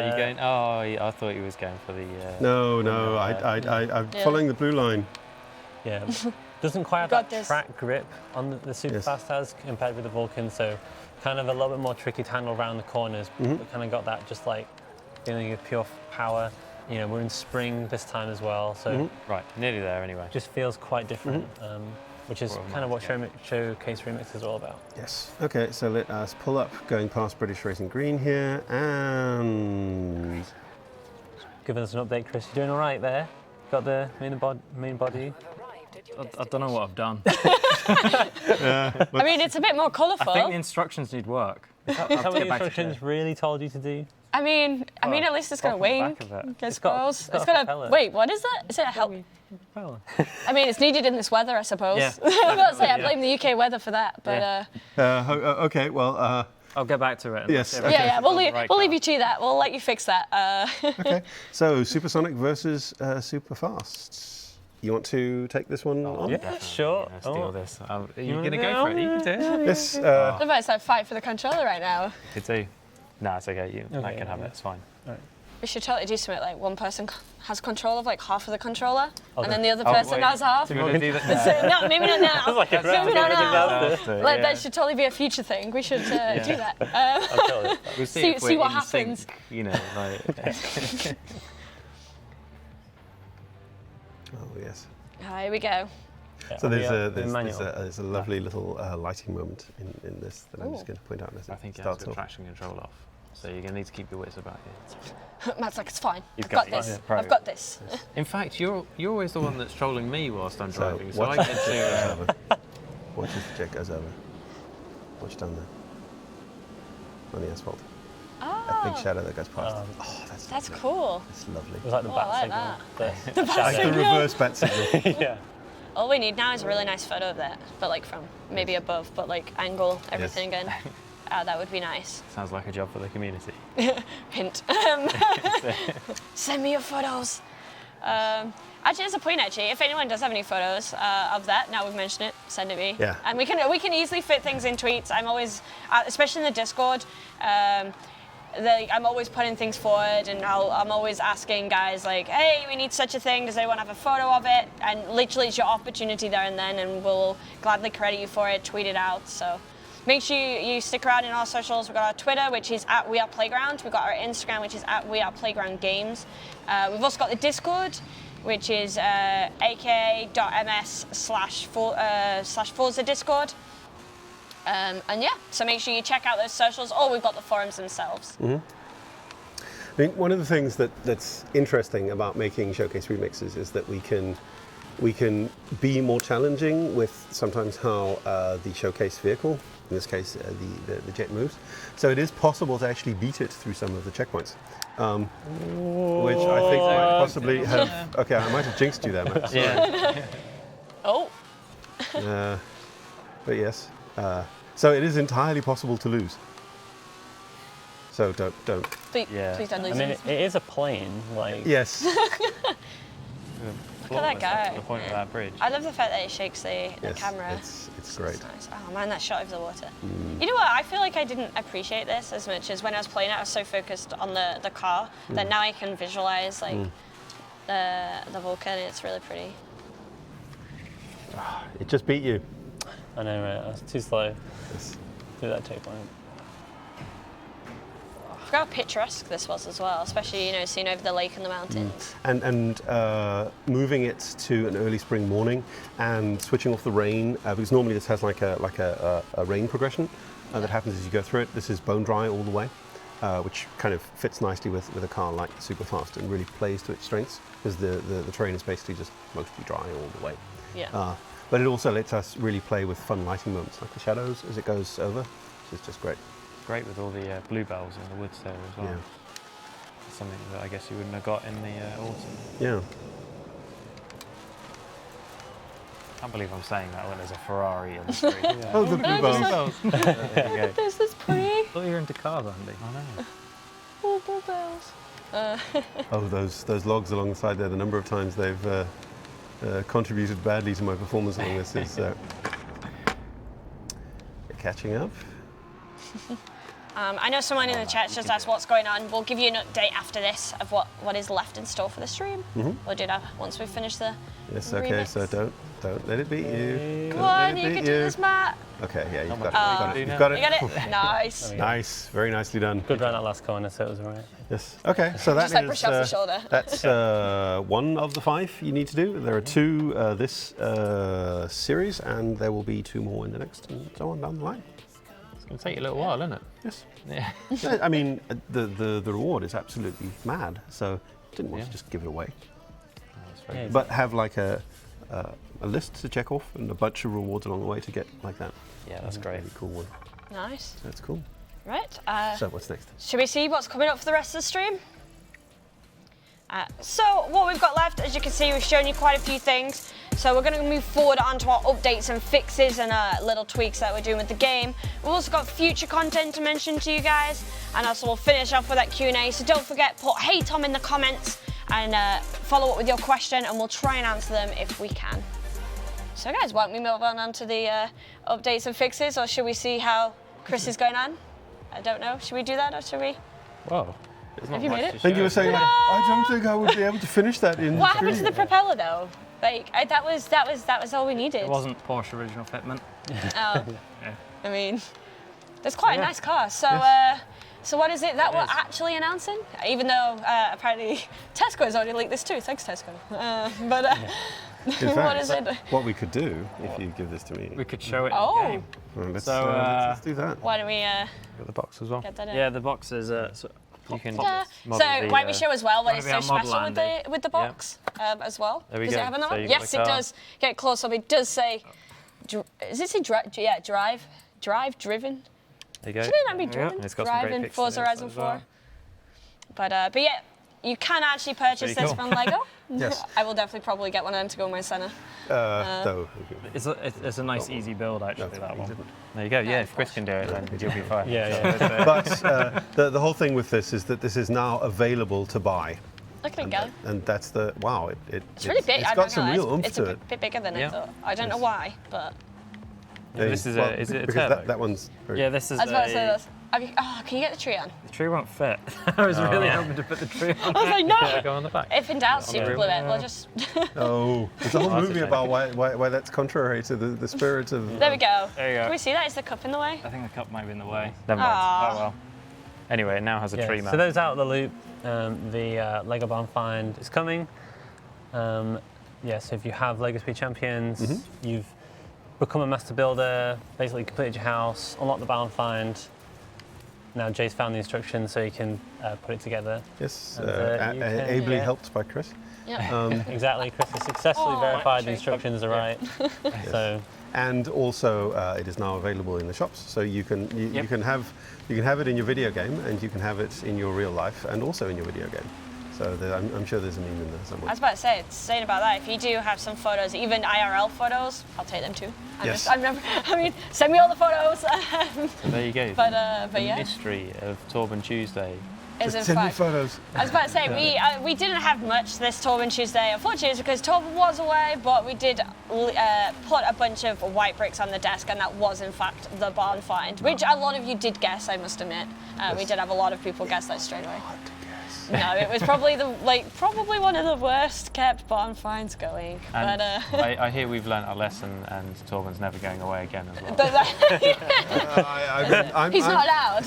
you going? Oh, I thought he was going for the. No. I'm following the blue line. Yeah. Doesn't quite have Got that this. track grip on the super fast has compared with the Vulcan, so kind of a little bit more tricky to handle around the corners. But kind of got that just like feeling of pure power. We're in spring this time as well, so Right, nearly there anyway. just feels quite different. Which is kind of what Showcase Remix is all about. Yes. Okay, so let us pull up, going past British Racing Green here, and Giving us an update, Chris. You doing all right there? Got the main body? I don't know what I've done. I mean, it's a bit more colourful. I think the instructions need work. Is that what the instructions really told you to do? I mean, at least it's got a wing. I suppose. It's got a propeller. wait. What is that? Is it a help? Well, I mean, it's needed in this weather, I suppose. Yeah. I'm about to say I blame the UK weather for that, but okay. Well, I'll get back to it. yes. Okay. yeah, we'll leave you to that. We'll let you fix that. Okay. So supersonic versus superfast. You want to take this one on? yeah, sure. Let's deal this. Are you wanna going to do go it? for it? You can do it. Yes. What about it's like fight for the controller right now? Could do. No, it's okay. I can have it. It's fine. We should totally do something like one person has control of like half of the controller, Okay. and then the other person wait. has half. Do you want to do that? No, maybe not now. Maybe not now. Yeah. That should totally be a future thing. We should do that. We'll See- if see we're what in happens. sync, like. Oh yes. Here we go. So there's manual. a lovely little lighting moment in this that I'm just going to point out as I it think it has starts got off. traction control off. So you're going to need to keep your wits about you. Matt's like, it's fine. You've I've got got this. it. Yeah, I've got this. In fact, you're always the one that's trolling me whilst I'm So driving. So I watch get as the jet to. goes over. Watch as the jet goes over. Watch down there. On the asphalt. That big shadow that goes past. Oh, that's That's lovely. cool. That's lovely. It was like the Oh, bat I signal. like The bat Like the signal. reverse bat signal. yeah. All we need now is a really nice photo of that, but like from maybe above, but like angle, everything again. That would be nice. Sounds like a job for the community. Hint. Send me your photos. Actually, there's a point. Actually, if anyone does have any photos of that, now we've mentioned it, send it me. Yeah. And we can easily fit things in tweets. I'm always, especially in the Discord. I'm always putting things forward, and I'm always asking guys like, hey, we need such a thing. Does anyone have a photo of it? And literally, it's your opportunity there and then, and we'll gladly credit you for it, tweet it out. So make sure you stick around in our socials. We've got our Twitter, which is @WeArePlayground. We've got our Instagram, which is @WeArePlaygroundGames. We've also got the Discord, which is aka.ms/Forza Discord. And yeah, so make sure you check out those socials, or we've got the forums themselves. I mean, one of the things that's interesting about making Showcase remixes is that we can be more challenging with sometimes how the Showcase vehicle, in this case the jet, moves. So it is possible to actually beat it through some of the checkpoints, which I think might possibly have. Okay, I might have jinxed you there, Matt. Yeah. Oh. But yes. So it is entirely possible to lose. So don't. Please don't lose I mean, it. it is a plane, like. Yes. Look at that guy. The point of that bridge. I love the fact that it shakes the Yes, camera. it's great. It's nice. Oh man, that shot of the water. You know what? I feel like I didn't appreciate this as much as when I was playing it. I was so focused on the car that now I can visualize like the Vulcan. It's really pretty. It just beat you. I know, right? I was too slow Yes. through that checkpoint. I forgot how picturesque this was as well, especially seeing over the lake and the mountains. And moving it to an early spring morning and switching off the rain, because normally this has like a rain progression that happens as you go through it. This is bone dry all the way, which kind of fits nicely with a car like Superfast and really plays to its strengths, because the terrain is basically just mostly dry all the way. Yeah. But it also lets us really play with fun lighting moments, like the shadows as it goes over, which is just great. Great with all the bluebells in the woods there as well. Yeah. Something that I guess you wouldn't have got in the autumn. Yeah. I can't believe I'm saying that when there's a Ferrari on the screen. Oh, the bluebells. There you go. There's this pretty. I thought you were into cars, Andy. I know. Oh, bluebells. Oh, those logs alongside there, the number of times they've contributed badly to my performance along this is catching up. I know someone in the chat just asked what's going on. We'll give you an update after this of what is left in store for the stream. We'll do that once we finish the Yes, okay, remix. so don't let it beat you. Come on, you can do this, Matt. Okay, yeah, you've much got it. do You've now? got You it. got it? Nice. Nice, very nicely done. Good round that last corner, so it was alright. Yes. Okay, so that Just like brush off the shoulder. that's one of the 5 you need to do. There are 2 this series, and there will be 2 more in the next, and so on down the line. It's going to take you a little while, isn't it? Yes. Yeah. Yeah, I mean, the reward is absolutely mad, so didn't want to just give it away. That's very Yeah, But have like a list to check off and a bunch of rewards along the way to get like that. Yeah, that's great. Really cool one. Nice. That's cool. Right. So what's next? Should we see what's coming up for the rest of the stream? So what we've got left, as you can see, we've shown you quite a few things. So we're going to move forward onto our updates and fixes and little tweaks that we're doing with the game. We've also got future content to mention to you guys, and also we'll finish off with that Q&A. So don't forget, put "Hey Tom" in the comments and follow up with your question, and we'll try and answer them if we can. So guys, why don't we move on to the updates and fixes, or should we see how Chris is going on? I don't know. Should we do that, or should we? Whoa. Have you made it? I think you were saying, I don't think I would be able to finish that in What happened to the propeller though? Like that was all we needed. It wasn't Porsche original fitment. Oh. I mean, it's quite a nice car. So, so what is it that we're actually announcing? Even though apparently Tesco has already leaked this too. Thanks, Tesco. In fact, what is it? What we could do, if you give this to me. We could show it Oh. in the game. Well, let's, So, let's do that. Why don't we Got the box as well. get that in? Yeah, the box is You can So model why the, don't we show as well what wanna is be so our model, special with Andy? the box as well? There we Does go. it have another So one? you've got Yes, the it car. does. Get close up. It does say. Does it say driven? There you go. Shouldn't it not be driven? And it's got some Drive great in pictures Forza on the Horizon outside as well. 4. But yeah, you can actually purchase Pretty this cool. from Lego. Yes. I will definitely probably get one of them to go in my centre. Though. it's a nice easy build actually, that one. There you go. Yeah, if Chris can do it, then you'll be fine. Yeah, yeah. But the whole thing with this is that this is now available to buy. Look at it go. And that's the wow. It's really big. It's got some real oomph it's to a it. bit bigger than I Yeah. thought. I don't know why, but. This is is it a because turbo? that one's very Yeah, this is I was about to say a, this. Can you get the tree on? the tree won't fit. I was really hoping to put the tree on. I was like, no. Go on the back. If in doubt, super the glue it. rear. We'll just. Oh, there's a whole That's a movie shame. about why that's contrary to the spirit of. There we go. There you go. Can we see that? Is the cup in the way? I think the cup might be in the way. Never mind. Aw. Oh well. Anyway, it now has a Yeah, tree so mount. those out of the loop, the Lego Barn Find is coming. So if you have Lego Speed Champions, you've become a master builder, basically completed your house, unlocked the Barn Find. Now Jay's found the instructions so you can put it together. Yes, And, you can- ably yeah. helped by Chris. Yep. Exactly, Chris has successfully Oh, verified the actually, instructions are right. So And also, it is now available in the shops, so you can have it in your video game, and you can have it in your real life, and also in your video game. So I'm sure there's a meme in there I somewhere. was about to say, saying about that, if you do have some photos, even IRL photos, I'll take them too. Yes. Send me all the photos. So there you go. but the yeah, mystery of Torben Tuesday. is in Send me fact. photos. I was about to say, we didn't have much this Torben Tuesday, unfortunately, it's because Torben was away, but we did put a bunch of white bricks on the desk, and that was in fact the barn find, which a lot of you did guess, I must admit. We did have a lot of people guess that straight away. No, it was probably probably one of the worst kept barn finds going. And But I hear we've learnt our lesson, and Torben's never going away again as well. he's not allowed.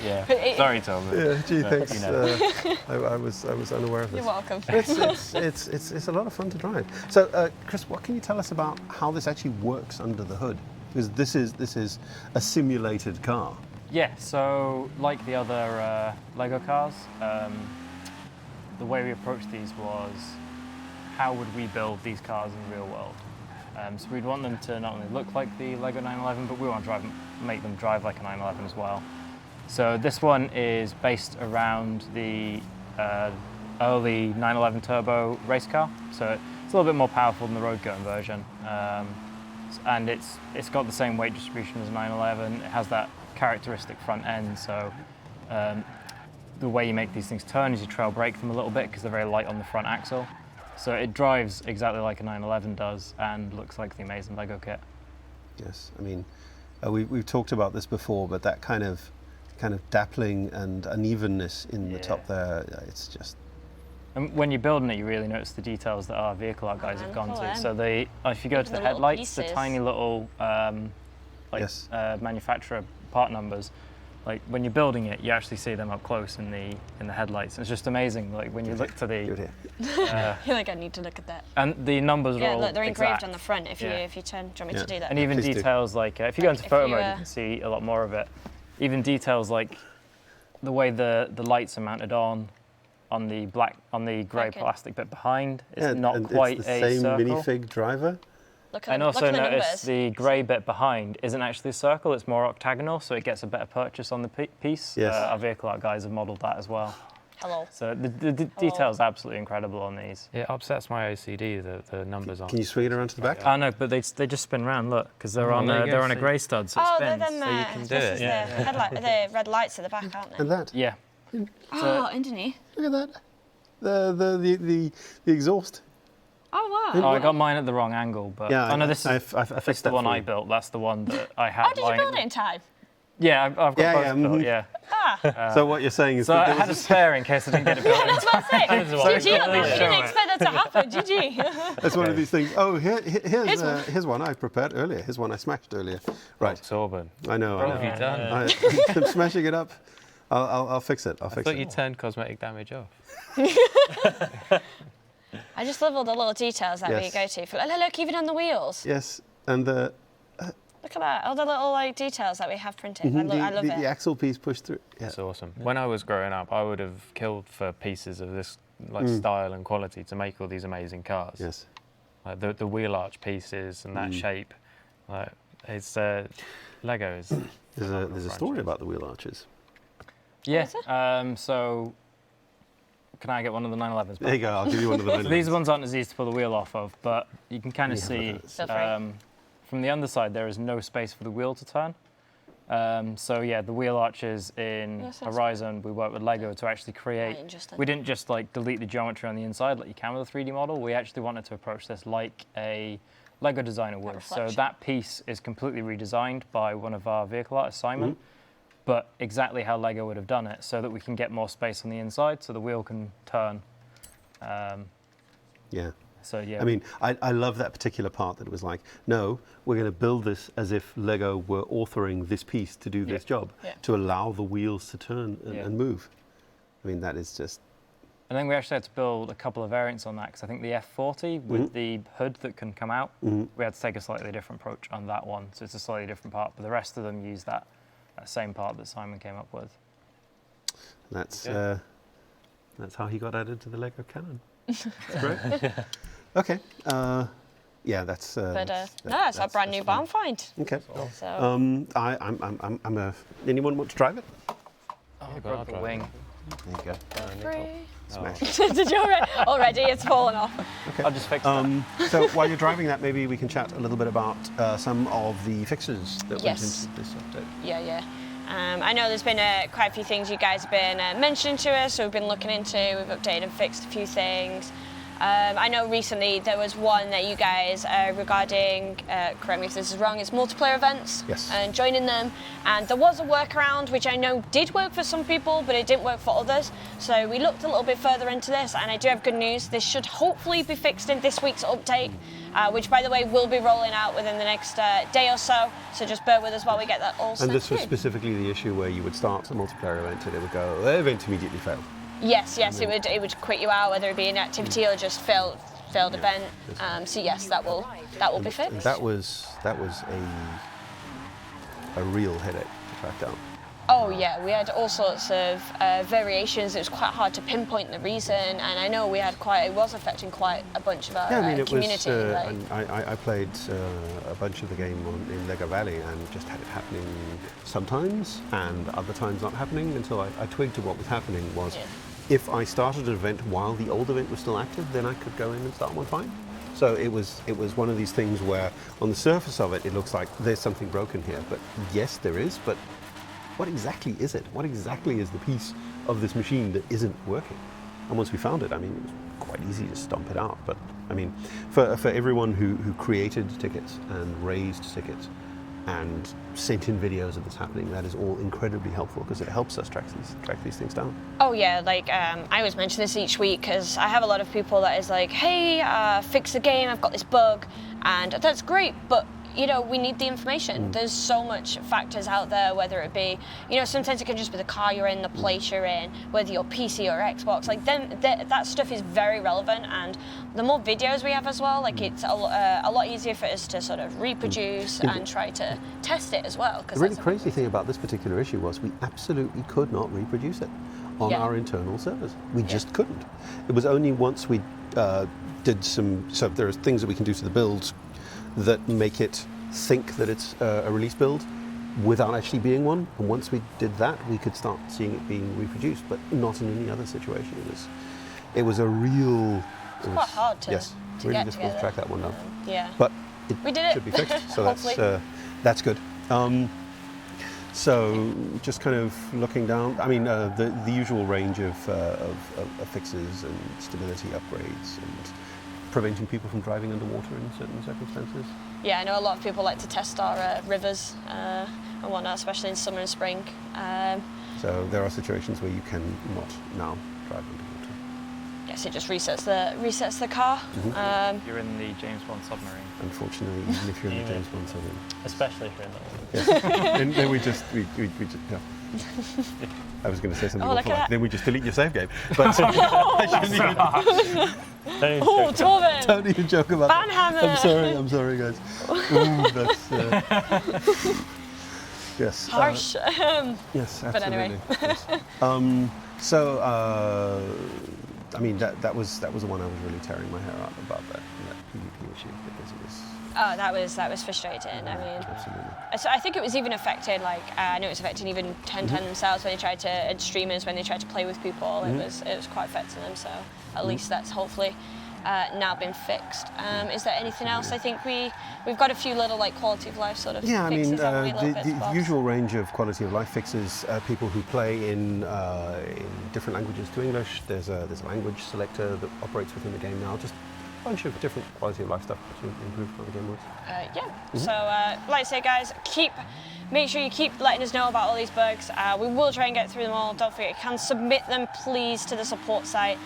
Yeah. It- Sorry, Torben. Yeah, gee, But, thanks. you know. I was unaware of this. You're welcome. It's a lot of fun to drive. So, Chris, what can you tell us about how this actually works under the hood? Because this is a simulated car. Yeah, so like the other Lego cars, the way we approached these was how would we build these cars in the real world? So we'd want them to not only look like the Lego 911, but we want to make them drive like a 911 as well. So this one is based around the early 911 Turbo race car. So it's a little bit more powerful than the road-going version. And it's got the same weight distribution as a 911. It has that characteristic front end, so the way you make these things turn is you trail brake them a little bit because they're very light on the front axle. So it drives exactly like a 911 does and looks like the amazing Lego kit. Yes, I mean, we've talked about this before, but that kind of dappling and unevenness in the top there, it's just. And when you're building it, you really notice the details that our vehicle art guys have gone cool, to. eh? So if you go to The the little headlights, the pieces. tiny little Yes. manufacturer part numbers, like when you're building it, you actually see them up close in the headlights. It's just amazing. Like when you look to Good the here. You're like, I need to look at that. and the numbers are Yeah, all look, they're engraved exact. on the front. If Yeah. you turn, do you want me Yeah. to do that? And even Please do. details like if you go Like, into if photo you, mode, you can see a lot more of it. Even details like the way the lights are mounted on the grey Okay. plastic bit behind. It's Yeah, not and quite it's the a same circle. minifig driver. Look at And look also at the notice numbers. the grey bit behind isn't actually a circle, it's more octagonal, so it gets a better purchase on the piece. Yes. Our vehicle art guys have modelled that as well. Hello. So the detail's absolutely incredible on these. It upsets my OCD that the numbers aren't. Can you swing it around to the back? Oh no, but they just spin round, look, because they're on there you go, they're on a see. grey stud, so it Oh, they're spins. them. So you can do this it. is Yeah. the headlight, the red lights at the back, aren't they? And that. Yeah. Oh, underneath. Look at that. The exhaust. Oh Oh, wow. I got mine at the wrong angle, but Yeah, oh no, this I is fixed the that one for I you. built. That's the one that I had. Oh, did you lying- build it in time? Yeah, I've got Yeah, both yeah, built. mhm. Yeah. Ah. So what you're saying is So that I there had a was spare in case I didn't get it built. That's what I say. That is what GG on that. You Show didn't it. expect that to happen, did you? that's one of these things. Oh, here's one I prepared earlier. Here's one I smashed earlier. Right. Torben. I know. What have you done? I'm smashing it up. I'll fix it. I'll I fix thought it. you turned cosmetic damage off. I just love all the little details that we Yes. go to. Look, even on the wheels. Yes, and the Look at that. All the little details that we have printed. I love it. the axle piece pushed through. Yeah. It's awesome. When I was growing up, I would have killed for pieces of this style and quality to make all these amazing cars. Yes. Like the wheel arch pieces and that shape. Like it's Lego is. There's a story about the wheel arches. Yeah. So can I get one of the 911s? There you go. I'll give you one of the. So these ones aren't as easy to pull the wheel off of, but you can kind of Yeah, see look at So free. from the underside there is no space for the wheel to turn. So yeah, the wheel arches in Horizon, we worked with Lego to actually create. We didn't just like delete the geometry on the inside like you can with a 3D model. We actually wanted to approach this like a Lego designer would. So that piece is completely redesigned by one of our vehicle artists, Simon, but exactly how Lego would have done it, so that we can get more space on the inside, so the wheel can turn. Yeah. So yeah. I mean, I love that particular part that it was like, no, we're going to build this as if Lego were authoring this piece to do this job, to allow the wheels to turn and move. I mean, that is just... And then we actually had to build a couple of variants on that, because I think the F40 with the hood that can come out, we had to take a slightly different approach on that one. So it's a slightly different part, but the rest of them use that same part that Simon came up with. That's how he got added to the Lego canon. That's great. Okay. Yeah, that's. It's a brand new barn find. Okay. So. I'm a. Anyone want to drive it? Oh, I broke the wing. There you go. Smash. Did you already? It's fallen off. Okay. I'll just fix that. So while you're driving that, maybe we can chat a little bit about some of the fixes that went into this update. Yeah. I know there's been quite a few things you guys have been mentioning to us, so we've been looking into. We've updated and fixed a few things. I know recently there was one that you guys regarding, correct me if this is wrong, it's multiplayer events and joining them. And there was a workaround which I know did work for some people, but it didn't work for others. So we looked a little bit further into this, and I do have good news. This should hopefully be fixed in this week's update, which, by the way, will be rolling out within the next day or so. So just bear with us while we get that all set. And this was specifically the issue where you would start a multiplayer event and it would go, the event immediately failed. Yes, it would quit you out, whether it be an activity or just failed event. So yes, that will be fixed. And that was a real headache to track down. Oh yeah, we had all sorts of variations. It was quite hard to pinpoint the reason, and I know it was affecting quite a bunch of our community. I played a bunch of the game in Lego Valley and just had it happening sometimes, and other times not happening until I twigged to what was happening was. If I started an event while the old event was still active, then I could go in and start one fine. So it was one of these things where on the surface of it looks like there's something broken here, but yes, there is, but what exactly is it? What exactly is the piece of this machine that isn't working? And once we found it, I mean, it was quite easy to stomp it out, but I mean, for everyone who created tickets and raised tickets and sent in videos of this happening, that is all incredibly helpful because it helps us track these things down. Oh yeah, like I always mention this each week because I have a lot of people that is like, hey, fix the game, I've got this bug, and that's great, but we need the information. There's so much factors out there, whether it be, sometimes it can just be the car you're in, the place you're in, whether you're PC or Xbox. Like that stuff is very relevant, and the more videos we have as well, like it's a lot easier for us to sort of reproduce and try to test it as well. The really crazy thing about this particular issue was we absolutely could not reproduce it on our internal servers. We just couldn't. It was only once we did so there are things that we can do to the builds that make it think that it's a release build without actually being one. And once we did that, we could start seeing it being reproduced, but not in any other situation. It was quite hard to really difficult to track that one down. But we did it. Should be fixed, so that's good. So just kind of looking down, I mean, the usual range of fixes and stability upgrades and preventing people from driving underwater in certain circumstances. Yeah, I know a lot of people like to test our rivers and whatnot, especially in summer and spring. So there are situations where you can not now drive underwater. Yes, it just resets the car. You're in the James Bond submarine. Unfortunately, even if you're in the James Bond submarine. Especially if you're in that one. Yes. And then we just I was going to say something awful like, then we just delete your save game. But Torben! Don't even joke about Banhammer! I'm sorry, guys. Ooh, that's... yes. Harsh. Yes, absolutely. But anyway. Yes. I mean, that was the one I was really tearing my hair out about that PvP issue because it was... Oh, that was frustrating. I mean, absolutely. So I think it was even affected. Like I know it was affecting even 1010 themselves when they tried to, and streamers when they tried to play with people. It was quite affecting them. So at least that's hopefully now been fixed. Is there anything else? I think we've got a few little like quality of life sort of fixes. The usual range of quality of life fixes. People who play in different languages to English. There's a language selector that operates within the game now. Just a bunch of different quality of life stuff to improve how the game works. So like I say, guys, make sure you keep letting us know about all these bugs. We will try and get through them all. Don't forget, you can submit them, please, to the support site.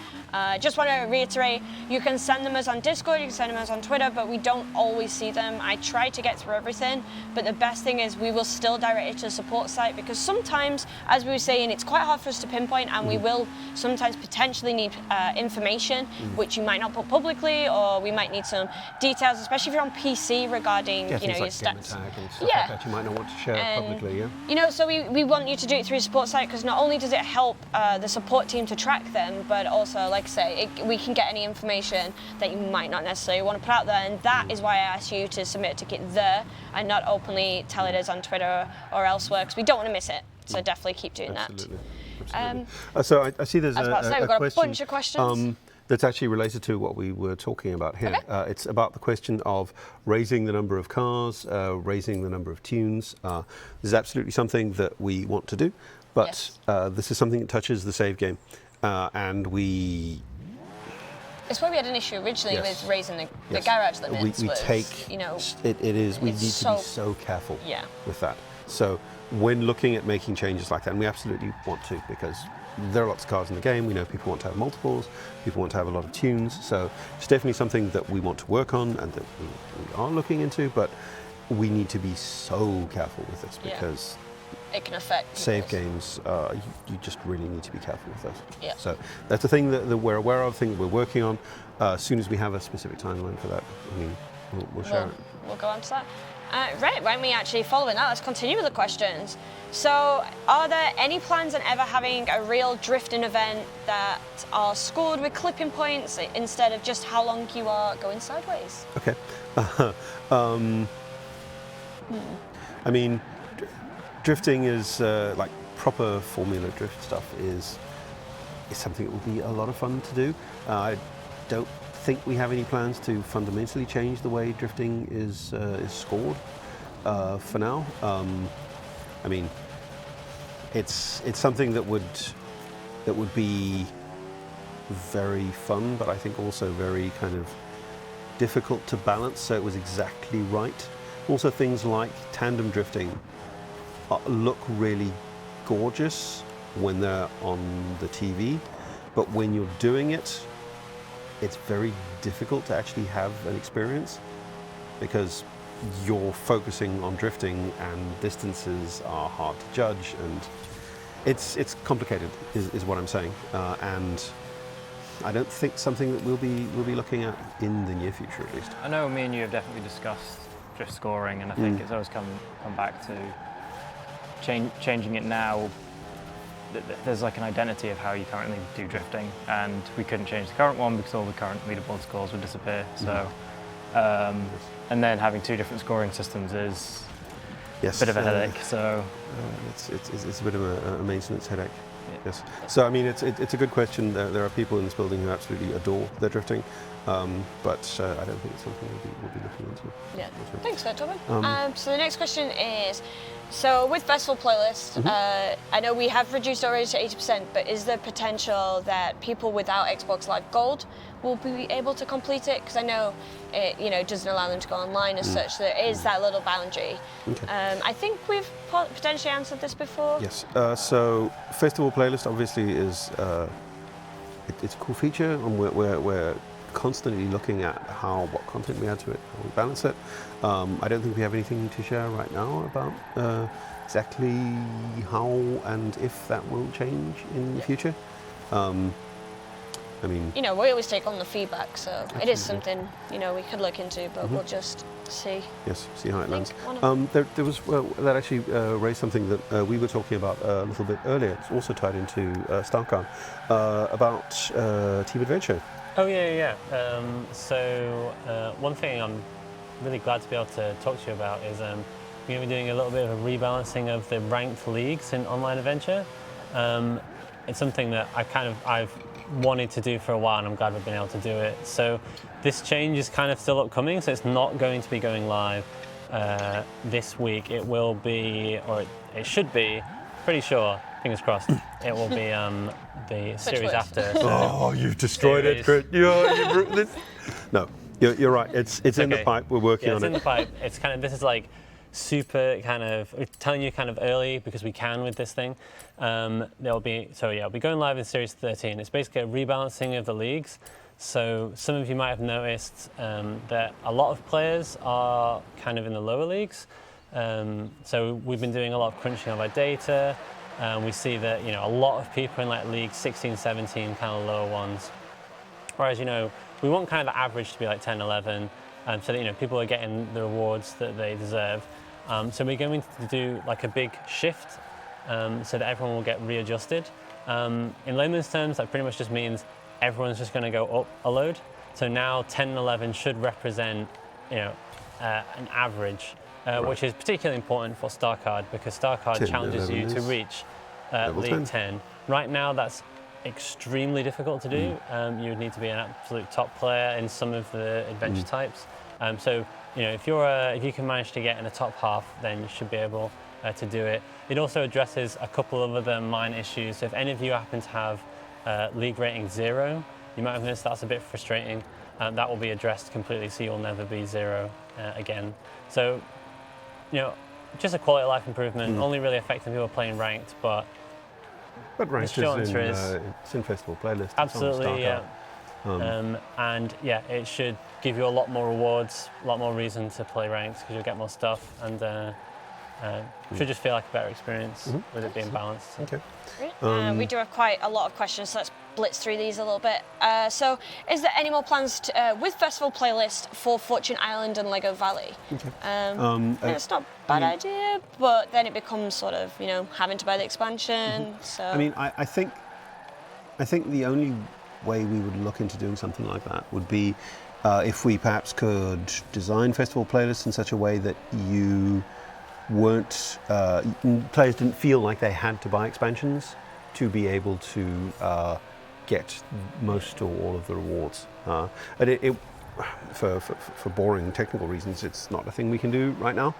Just want to reiterate, you can send them us on Discord, you can send them us on Twitter, but we don't always see them. I try to get through everything, but the best thing is we will still direct it to the support site, because sometimes, as we were saying, it's quite hard for us to pinpoint, and we will sometimes potentially need information which you might not put publicly, or we might need some details, especially if you're on PC, regarding your like stats. and stuff like that you might not want to share publicly. So we want you to do it through the support site, because not only does it help the support team to track them, but also, like I say, we can get any information that you might not necessarily want to put out there, and that is why I asked you to submit a ticket there and not openly tell it us on Twitter or elsewhere, because we don't want to miss it. So definitely keep doing that. So I see there's we've got a question, bunch of questions. That's actually related to what we were talking about here. Okay. It's about the question of raising the number of cars, raising the number of tunes. This is absolutely something that we want to do, but this is something that touches the save game. And it's where we had an issue originally with raising the garage limits. We take, it is, we need to be so careful with that. So when looking at making changes like that, and we absolutely want to, because there are lots of cars in the game, we know people want to have multiples, people want to have a lot of tunes, so it's definitely something that we want to work on and that we are looking into, but we need to be so careful with this, because it can affect save games. You just really need to be careful with those. Yeah. So that's the thing that we're aware of, thing that we're working on. As soon as we have a specific timeline for that, we'll share it. We'll go on to that. Right, when we actually following that, let's continue with the questions. So, are there any plans on ever having a real drifting event that are scored with clipping points instead of just how long you are going sideways? Okay. I mean, drifting is like proper Formula Drift stuff is something that will be a lot of fun to do. I don't think we have any plans to fundamentally change the way drifting is scored for now. I mean, it's something that would be very fun, but I think also very kind of difficult to balance, so it was exactly right. Also, things like tandem drifting look really gorgeous when they're on the TV, but when you're doing it, it's very difficult to actually have an experience, because you're focusing on drifting and distances are hard to judge, and it's complicated is what I'm saying, and I don't think something that we'll be looking at in the near future, at least. I know me and you have definitely discussed drift scoring, and I think it's always come back to changing it now. There's like an identity of how you currently do drifting, and we couldn't change the current one because all the current leaderboard scores would disappear. So, and then having two different scoring systems is a bit of a headache. So it's a bit of a maintenance headache. Yes. So I mean, it's a good question. There are people in this building who absolutely adore their drifting, but I don't think it's something we'll be looking into. Yeah. Thanks for that, Tobin. So the next question is, so with Festival Playlist, I know we have reduced our age to 80%, but is there potential that people without Xbox Live Gold will be able to complete it? Because I know it doesn't allow them to go online as such. So there is that little boundary. Okay. I think we've potentially answered this before. Yes. So Festival Playlist obviously is it's a cool feature, and we're constantly looking at what content we add to it, how we balance it. I don't think we have anything to share right now about exactly how and if that will change in the future. I mean, we always take on the feedback, so absolutely. It is something we could look into, but we'll just see. Yes, see how it lands. There was that actually raised something that we were talking about a little bit earlier. It's also tied into StarCard about Team Adventure. Oh yeah. So one thing I'm really glad to be able to talk to you about is we're going to be doing a little bit of a rebalancing of the ranked leagues in online adventure. It's something that I've wanted to do for a while, and I'm glad we've been able to do it. So this change is kind of still upcoming, so it's not going to be going live this week. It will be, or it should be, pretty sure, fingers crossed, it will be the series after. So oh, you've destroyed it, Crit. No, you're right. It's in the pipe. We're working on it. It's in the pipe. It's kind of, this is like super kind of, we're telling you kind of early because we can with this thing. It'll be going live in Series 13. It's basically a rebalancing of the leagues. So some of you might have noticed that a lot of players are kind of in the lower leagues. So we've been doing a lot of crunching of our data. We see that, a lot of people in like league 16, 17, kind of lower ones. Whereas, we want kind of the average to be like 10, 11, so that, people are getting the rewards that they deserve. So we're going to do like a big shift so that everyone will get readjusted. In layman's terms, that pretty much just means everyone's just going to go up a load. So now 10 and 11 should represent, an average, which is particularly important for StarCard because StarCard challenges you to reach League 10. Right now, that's extremely difficult to do. You would need to be an absolute top player in some of the adventure types. So, if you can manage to get in the top half, then you should be able to do it. It also addresses a couple of other minor issues. So if any of you happen to have league rating 0, you might have noticed that's a bit frustrating. That will be addressed completely, so you'll never be 0 again. So, just a quality of life improvement, only really affecting people playing ranked, but ranked it's in festival playlist. Absolutely, yeah. And yeah, it should give you a lot more rewards, a lot more reason to play ranked because you'll get more stuff, and should just feel like a better experience with it being balanced. Okay. Great. We do have quite a lot of questions, so let's blitz through these a little bit. So, is there any more plans with Festival Playlist for Fortune Island and Lego Valley? Okay. It's not a bad idea, but then it becomes sort of, having to buy the expansion. So. I mean, I think the only way we would look into doing something like that would be if we perhaps could design Festival Playlists in such a way that you players didn't feel like they had to buy expansions to be able to get most or all of the rewards. And for boring technical reasons, it's not a thing we can do right now.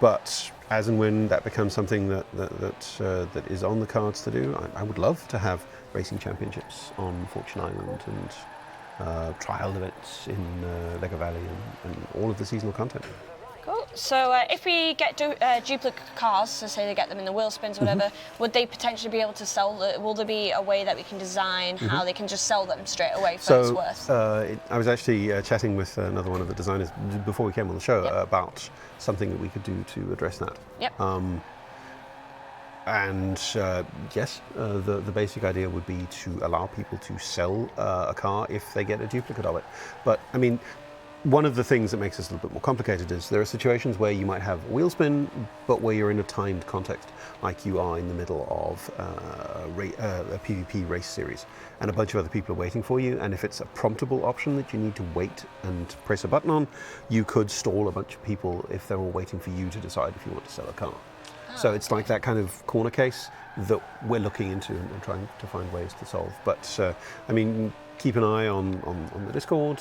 But as and when that becomes something that is on the cards to do, I would love to have racing championships on Fortune Island and trial events in Lego Valley and all of the seasonal content. Cool. So if we get duplicate cars, so say they get them in the wheel spins, whatever, would they potentially be able to sell? Will there be a way that we can design how they can just sell them straight away for its worth? I was actually chatting with another one of the designers before we came on the show about something that we could do to address that. Yep. Yes, the basic idea would be to allow people to sell a car if they get a duplicate of it. But I mean, one of the things that makes this a little bit more complicated is there are situations where you might have a wheel spin, but where you're in a timed context, like you are in the middle of a PvP race series, and a bunch of other people are waiting for you, and if it's a promptable option that you need to wait and press a button on, you could stall a bunch of people if they're all waiting for you to decide if you want to sell a car. So it's like that kind of corner case that we're looking into and trying to find ways to solve. But I mean, keep an eye on the Discord.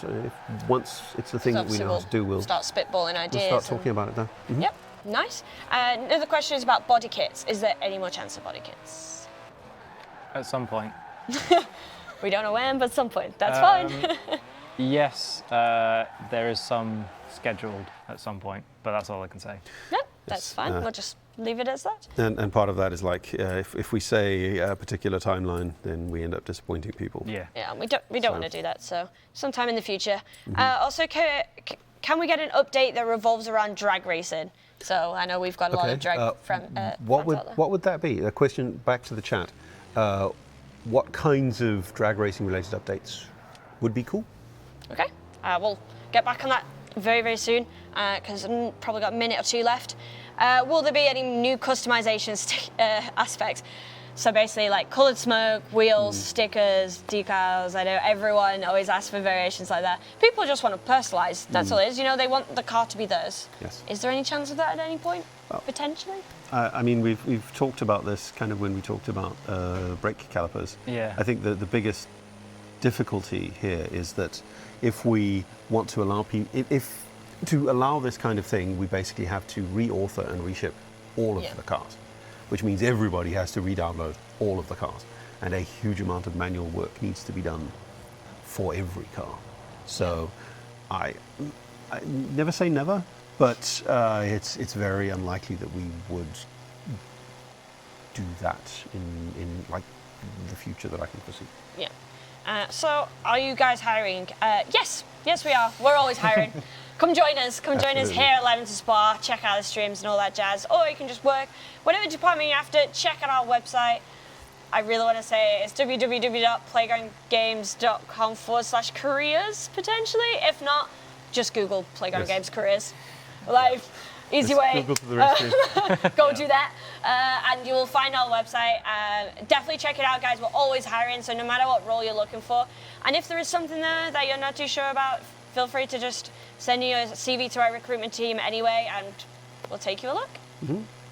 Once it's the thing that we know how to do, we'll start spitballing ideas. We'll start talking about it then. Yep, nice. Another question is about body kits. Is there any more chance of body kits? At some point. We don't know when, but at some point. That's fine. Yes, there is some scheduled at some point, but that's all I can say. No, that's fine. We'll just leave it as that. And part of that is like if we say a particular timeline, then we end up disappointing people. Yeah, and we don't want to do that. So sometime in the future. Also, can we get an update that revolves around drag racing? So I know we've got a lot of drag what would that be? A question back to the chat. What kinds of drag racing related updates would be cool? Okay, we'll get back on that very, very soon because I've probably got a minute or two left. Will there be any new customization aspects? So basically like coloured smoke, wheels, stickers, decals. I know everyone always asks for variations like that. People just want to personalise, that's all it is. They want the car to be theirs. Yes. Is there any chance of that at any point, potentially? I mean, we've talked about this kind of when we talked about brake calipers. Yeah. I think that the biggest difficulty here is that if we want to allow people, if to allow this kind of thing, we basically have to re-author and reship all of the cars, which means everybody has to re-download all of the cars, and a huge amount of manual work needs to be done for every car. So I never say never, but it's very unlikely that we would do that in like the future that I can foresee. Yeah. So, are you guys hiring? Yes, we are. We're always hiring. Come join us. Come join us here at Live to Spa. Check out the streams and all that jazz. Or you can just work whatever department you're after. Check out our website. I really want to say it's www.playgroundgames.com/careers potentially. If not, just Google Playground Games careers. Like, easy way. Google to the rescue. Go do that, and you will find our website. Definitely check it out, guys. We're always hiring, so no matter what role you're looking for, and if there is something there that you're not too sure about, feel free to just send your CV to our recruitment team anyway, and we'll take you a look.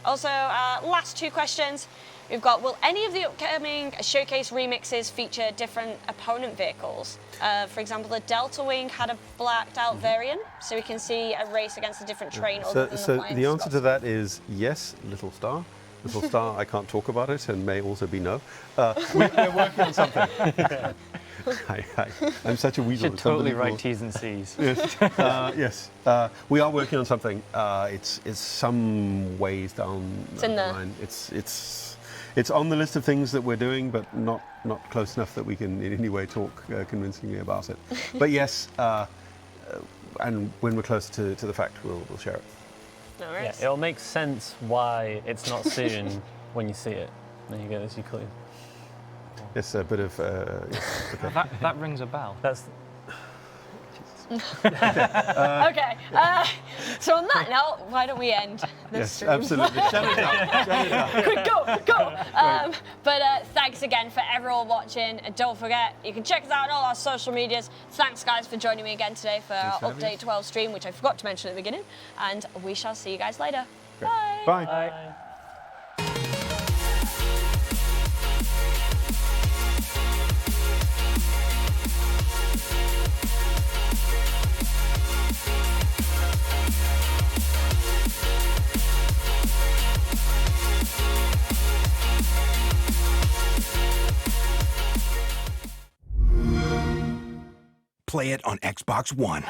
Also, last two questions. We've got, will any of the upcoming showcase remixes feature different opponent vehicles? For example, the Delta Wing had a blacked out variant, so we can see a race against a different train. So the answer to that is yes, Little Star. Little Star, I can't talk about it, and may also be no. We're working on something. I'm such a weasel. Should totally write T's and C's. Yes, we are working on something. It's some ways down the line. It's on the list of things that we're doing, but not close enough that we can in any way talk convincingly about it. But yes, and when we're close to the fact, we'll share it. No worries. Yeah, it'll make sense why it's not soon when you see it. There you go, there's your clue. Yes, a bit of... yes, okay. That rings a bell. That's... Okay, so on that note, why don't we end this stream? Absolutely. Shut it down. Shut it down. Quick, go! But thanks again for everyone watching. And don't forget, you can check us out on all our social medias. Thanks, guys, for joining me again today for our Update 12 stream, which I forgot to mention at the beginning. And we shall see you guys later. Great. Bye. Bye. Play it on Xbox One.